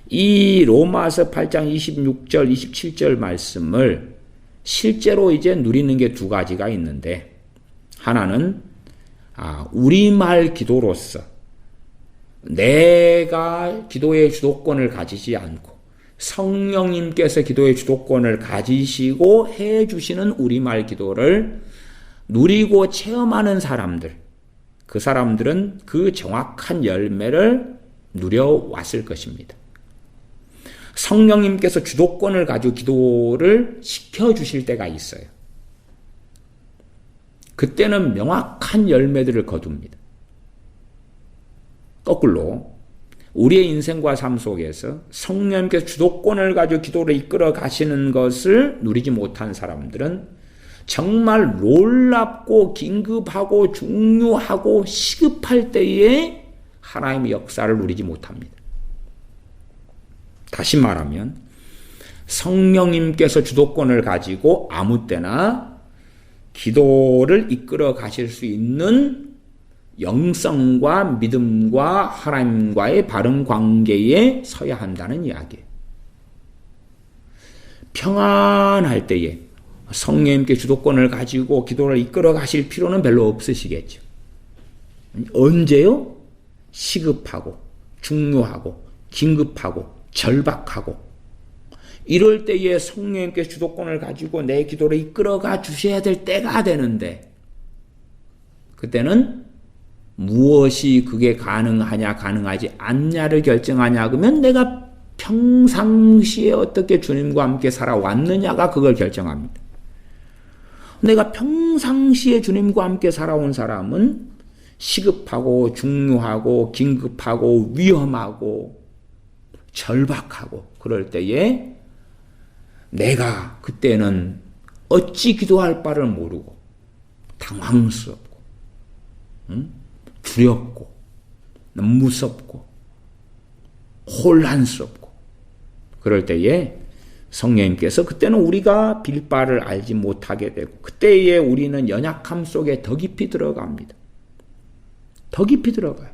[SPEAKER 1] 이 로마서 8장 26절, 27절 말씀을 실제로 이제 누리는 게 두 가지가 있는데 하나는 우리말 기도로서 내가 기도의 주도권을 가지지 않고 성령님께서 기도의 주도권을 가지시고 해주시는 우리말 기도를 누리고 체험하는 사람들, 그 사람들은 그 정확한 열매를 누려왔을 것입니다. 성령님께서 주도권을 가지고 기도를 시켜주실 때가 있어요. 그때는 명확한 열매들을 거둡니다. 거꾸로 우리의 인생과 삶 속에서 성령님께서 주도권을 가지고 기도를 이끌어 가시는 것을 누리지 못한 사람들은 정말 놀랍고 긴급하고 중요하고 시급할 때에 하나님의 역사를 누리지 못합니다. 다시 말하면 성령님께서 주도권을 가지고 아무 때나 기도를 이끌어 가실 수 있는 영성과 믿음과 하나님과의 바른 관계에 서야 한다는 이야기예요. 평안할 때에 성령님께 주도권을 가지고 기도를 이끌어 가실 필요는 별로 없으시겠죠. 언제요? 시급하고 중요하고 긴급하고 절박하고 이럴 때에 성령님께 주도권을 가지고 내 기도를 이끌어가 주셔야 될 때가 되는데 그때는 무엇이 그게 가능하냐 가능하지 않냐를 결정하냐 그러면 내가 평상시에 어떻게 주님과 함께 살아왔느냐가 그걸 결정합니다. 내가 평상시에 주님과 함께 살아온 사람은 시급하고 중요하고 긴급하고 위험하고 절박하고 그럴 때에 내가 그때는 어찌 기도할 바를 모르고 당황스럽고 두렵고 무섭고 혼란스럽고 그럴 때에 성령님께서 그때는 우리가 빌 바를 알지 못하게 되고 그때에 우리는 연약함 속에 더 깊이 들어갑니다. 더 깊이 들어가요.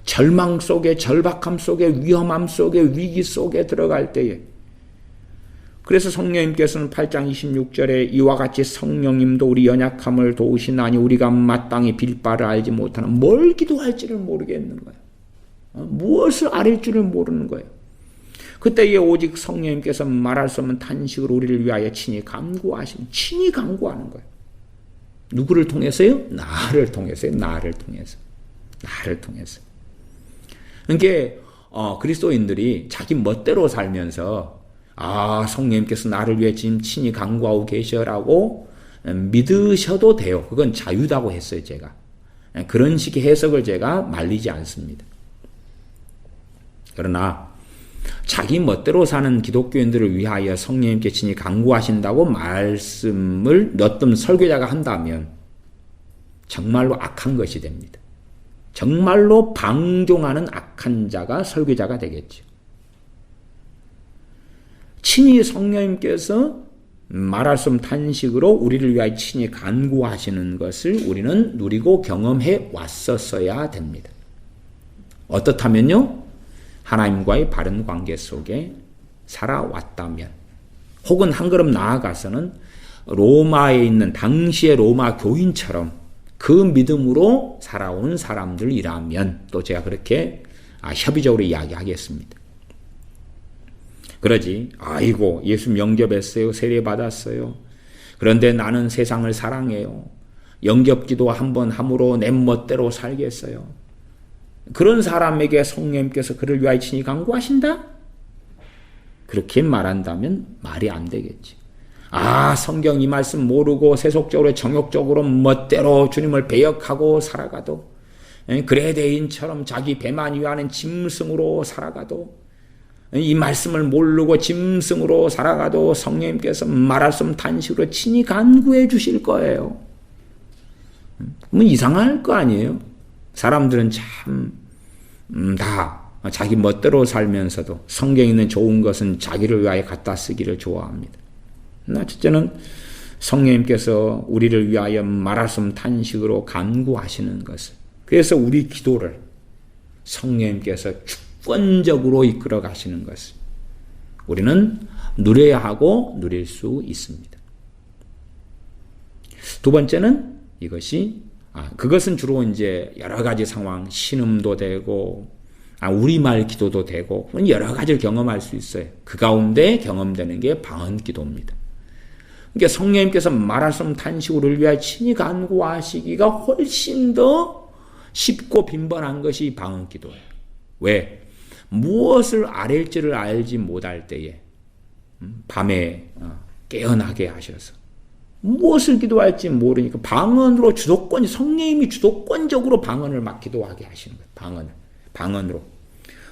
[SPEAKER 1] 절망 속에 절박함 속에 위험함 속에 위기 속에 들어갈 때에 그래서 성령님께서는 8장 26절에 이와 같이 성령님도 우리 연약함을 도우시나니 우리가 마땅히 빌 바를 알지 못하는 뭘 기도할지를 모르겠는 거예요. 무엇을 아릴 줄을 모르는 거예요. 그때에 오직 성령님께서 말할 수 없는 탄식으로 우리를 위하여 친히 간구하시는 친히 간구하는 거예요. 누구를 통해서요? 나를 통해서요. 나를 통해서. 그러니까 그리스도인들이 자기 멋대로 살면서 성령님께서 나를 위해 지금 친히 간구하고 계셔라고 믿으셔도 돼요. 그건 자유다고 했어요, 제가. 그런 식의 해석을 제가 말리지 않습니다. 그러나 자기 멋대로 사는 기독교인들을 위하여 성령님께 친히 간구하신다고 말씀을 어떤 설교자가 한다면 정말로 악한 것이 됩니다. 정말로 방종하는 악한 자가 설교자가 되겠죠. 친히 성령님께서 말할 수 없는 탄식으로 우리를 위하여 친히 간구하시는 것을 우리는 누리고 경험해 왔었어야 됩니다. 어떻다면요? 하나님과의 바른 관계 속에 살아왔다면, 혹은 한 걸음 나아가서는 로마에 있는 당시의 로마 교인처럼 그 믿음으로 살아온 사람들이라면 또 제가 그렇게 협의적으로 이야기하겠습니다. 그러지, 아이고 예수 영접했어요, 세례받았어요. 그런데 나는 세상을 사랑해요. 영접기도 한번 함으로 내 멋대로 살겠어요. 그런 사람에게 성령님께서 그를 위하여 친히 간구하신다? 그렇게 말한다면 말이 안 되겠지. 성경 이 말씀 모르고 세속적으로 정욕적으로 멋대로 주님을 배역하고 살아가도, 그레데인처럼 자기 배만 위하는 짐승으로 살아가도, 이 말씀을 모르고 짐승으로 살아가도 성령님께서 말할 수 없는 탄식으로 친히 간구해 주실 거예요. 그러면 이상할 거 아니에요? 사람들은 참 다 자기 멋대로 살면서도 성경에 있는 좋은 것은 자기를 위하여 갖다 쓰기를 좋아합니다. 첫째는 성령님께서 우리를 위하여 말할 수 없는 탄식으로 간구하시는 것을, 그래서 우리 기도를 성령님께서 주권적으로 이끌어 가시는 것을 우리는 누려야 하고 누릴 수 있습니다. 두 번째는 이것이 그것은 주로 이제 여러 가지 상황, 신음도 되고, 우리말 기도도 되고, 여러 가지를 경험할 수 있어요. 그 가운데 경험되는 게 방언 기도입니다. 그러니까 성령님께서 말할 수 없는 탄식으로 위하여 친히 간구하시기가 훨씬 더 쉽고 빈번한 것이 방언 기도예요. 왜? 무엇을 아랠지를 알지 못할 때에 밤에 깨어나게 하셔서 무엇을 기도할지 모르니까 방언으로 성령님이 주도권적으로 방언을 막 기도하게 하시는 거예요. 방언으로.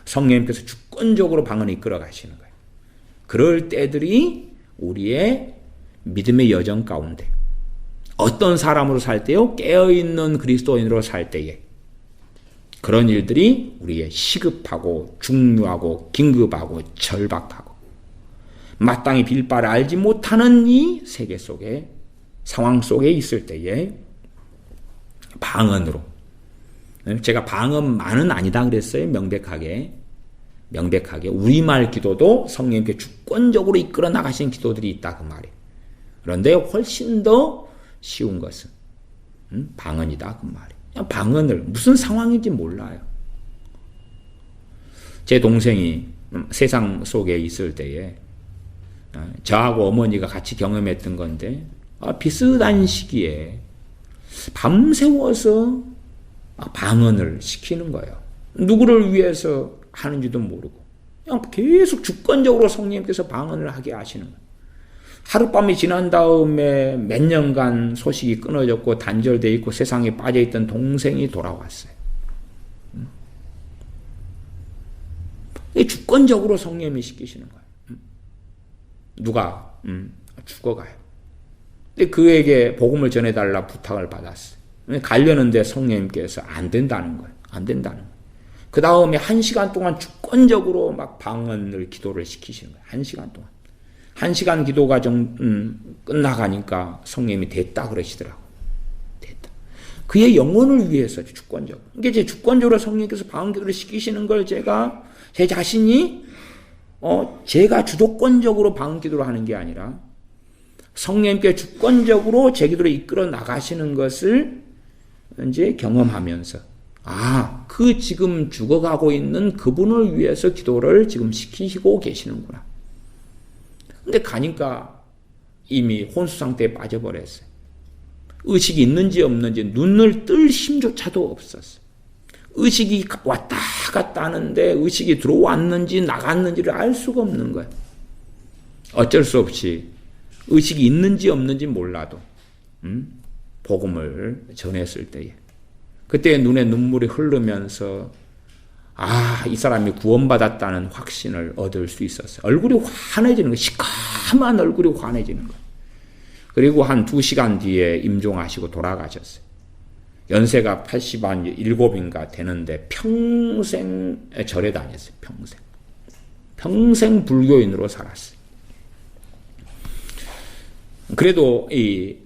[SPEAKER 1] 성령님께서 주권적으로 방언을 이끌어 가시는 거예요. 그럴 때들이 우리의 믿음의 여정 가운데 어떤 사람으로 살 때요? 깨어있는 그리스도인으로 살 때에 그런 일들이 우리의 시급하고 중요하고 긴급하고 절박하고 마땅히 빌 바를 알지 못하는 이 세계 속에 상황 속에 있을 때에 방언으로, 제가 방언만은 아니다 그랬어요. 명백하게 우리말 기도도 성령님께 주권적으로 이끌어 나가시는 기도들이 있다 그 말이에요. 그런데 훨씬 더 쉬운 것은 방언이다 그 말이에요. 방언을 무슨 상황인지 몰라요. 제 동생이 세상 속에 있을 때에 저하고 어머니가 같이 경험했던 건데, 비슷한 시기에 밤새워서 방언을 시키는 거예요. 누구를 위해서 하는지도 모르고 그냥 계속 주권적으로 성령님께서 방언을 하게 하시는 거예요. 하룻밤이 지난 다음에 몇 년간 소식이 끊어졌고 단절되어 있고 세상에 빠져있던 동생이 돌아왔어요. 주권적으로 성령님이 시키시는 거예요. 누가 죽어가요. 근데 그에게 복음을 전해달라 부탁을 받았어요. 가려는데 성령님께서 안 된다는 거예요. 안 된다는 거예요. 그 다음에 1시간 동안 주권적으로 막 방언을 기도를 시키시는 거예요. 1시간 동안. 1시간 기도가 끝나가니까 성령님이 됐다 그러시더라고요. 됐다. 그의 영혼을 위해서 주권적으로. 이게 제 주권적으로 성령님께서 방언 기도를 시키시는 걸 제 자신이 제가 주도권적으로 방언 기도를 하는 게 아니라 성령님께 주권적으로 제 기도를 이끌어 나가시는 것을 이제 경험하면서 그 지금 죽어가고 있는 그분을 위해서 기도를 지금 시키시고 계시는구나. 근데 가니까 이미 혼수 상태에 빠져버렸어요. 의식이 있는지 없는지 눈을 뜰 힘조차도 없었어요. 의식이 왔다 갔다 하는데 의식이 들어왔는지 나갔는지를 알 수가 없는 거예요. 어쩔 수 없이 의식이 있는지 없는지 몰라도 복음을 전했을 때에 그때 눈에 눈물이 흐르면서 이 사람이 구원받았다는 확신을 얻을 수 있었어요. 얼굴이 환해지는 거예요. 시커먼 얼굴이 환해지는 거예요. 그리고 한 2시간 뒤에 임종하시고 돌아가셨어요. 연세가 87인가 되는데 평생 절에 다녔어요. 평생 불교인으로 살았어요. 그래도 이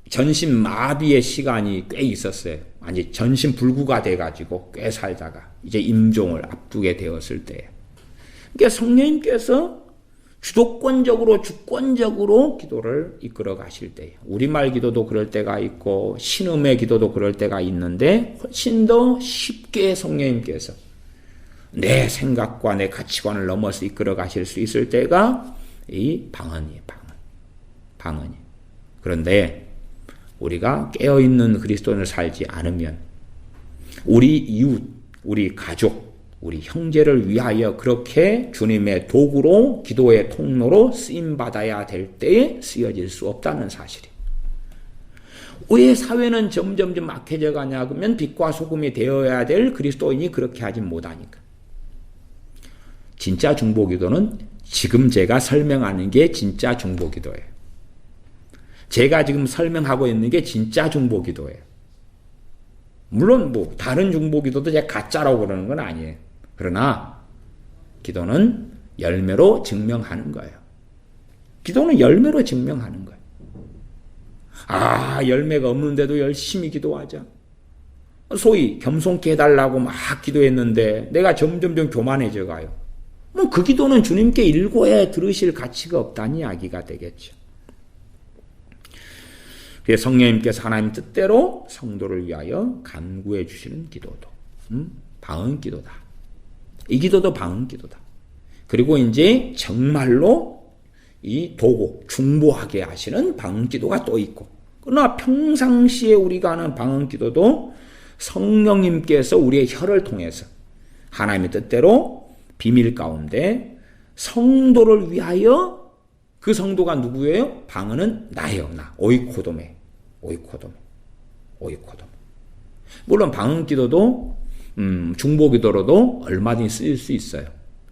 [SPEAKER 1] 전신 마비의 시간이 꽤 있었어요. 아니 전신 불구가 돼가지고 꽤 살다가 이제 임종을 앞두게 되었을 때, 그러니까 성령님께서 주도권적으로 주권적으로 기도를 이끌어 가실 때에 우리말 기도도 그럴 때가 있고 신음의 기도도 그럴 때가 있는데 훨씬 더 쉽게 성령님께서 내 생각과 내 가치관을 넘어서 이끌어 가실 수 있을 때가 이 방언이에요. 방언이. 그런데 우리가 깨어있는 그리스도인을 살지 않으면 우리 이웃, 우리 가족, 우리 형제를 위하여 그렇게 주님의 도구로 기도의 통로로 쓰임받아야 될 때에 쓰여질 수 없다는 사실이에요. 왜 사회는 점점 악해져 가냐 그러면 빛과 소금이 되어야 될 그리스도인이 그렇게 하지 못하니까. 진짜 중보기도는 지금 제가 설명하는 게 진짜 중보기도예요. 제가 지금 설명하고 있는 게 진짜 중보기도예요. 물론 다른 중보기도도 제가 가짜라고 그러는 건 아니에요. 그러나 기도는 열매로 증명하는 거예요. 기도는 열매로 증명하는 거예요. 열매가 없는데도 열심히 기도하자. 소위 겸손케 해달라고 막 기도했는데 내가 점점 교만해져 가요. 그 기도는 주님께 일고에 들으실 가치가 없다는 이야기가 되겠죠. 그래서 성령님께서 하나님 뜻대로 성도를 위하여 간구해 주시는 기도도 방언 기도다. 이 기도도 방언 기도다. 그리고 이제 정말로 이 도구 중보하게 하시는 방언 기도가 또 있고, 그러나 평상시에 우리가 하는 방언 기도도 성령님께서 우리의 혀를 통해서 하나님의 뜻대로 비밀 가운데 성도를 위하여, 그 성도가 누구예요? 방언은 나예요. 나. 오이코도메. 물론 방언 기도도 중보 기도로도 얼마든지 쓰일 수 있어요.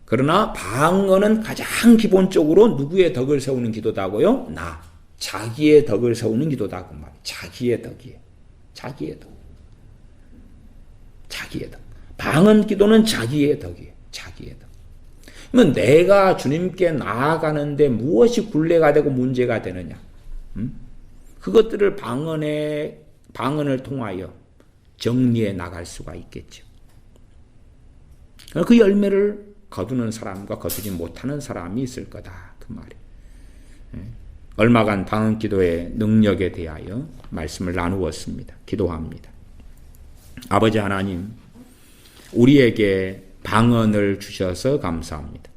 [SPEAKER 1] 그러나 방언은 가장 기본적으로 누구의 덕을 세우는 기도다고요? 나. 자기의 덕을 세우는 기도다. 그 말이에요. 자기의 덕이에요. 자기의 덕. 방언 기도는 자기의 덕이에요. 자기의 덕. 그러면 내가 주님께 나아가는데 무엇이 굴레가 되고 문제가 되느냐? 그것들을 방언을 통하여 정리해 나갈 수가 있겠죠. 그 열매를 거두는 사람과 거두지 못하는 사람이 있을 거다. 그 말이에요. 얼마간 방언 기도의 능력에 대하여 말씀을 나누었습니다. 기도합니다. 아버지 하나님, 우리에게 방언을 주셔서 감사합니다.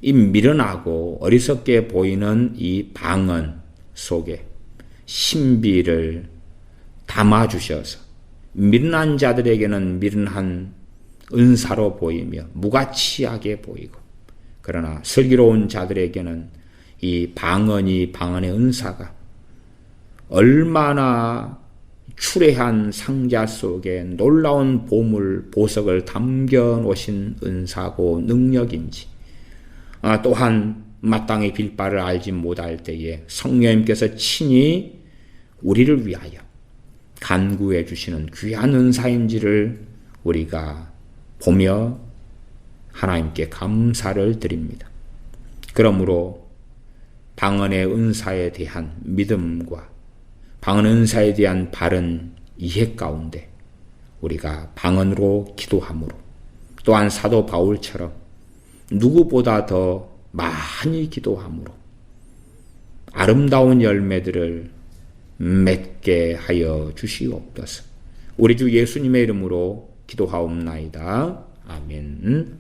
[SPEAKER 1] 이 미련하고 어리석게 보이는 이 방언 속에 신비를 담아주셔서 미련한 자들에게는 미련한 은사로 보이며 무가치하게 보이고, 그러나 슬기로운 자들에게는 이 방언의 은사가 얼마나 추레한 상자 속에 놀라운 보석을 담겨 놓으신 은사고 능력인지, 또한 마땅히 빌바를 알지 못할 때에 성령님께서 친히 우리를 위하여 간구해 주시는 귀한 은사인지를 우리가 보며 하나님께 감사를 드립니다. 그러므로 방언의 은사에 대한 믿음과 방언 은사에 대한 바른 이해 가운데 우리가 방언으로 기도함으로, 또한 사도 바울처럼 누구보다 더 많이 기도함으로 아름다운 열매들을 맺게 하여 주시옵소서. 우리 주 예수님의 이름으로 기도하옵나이다. 아멘.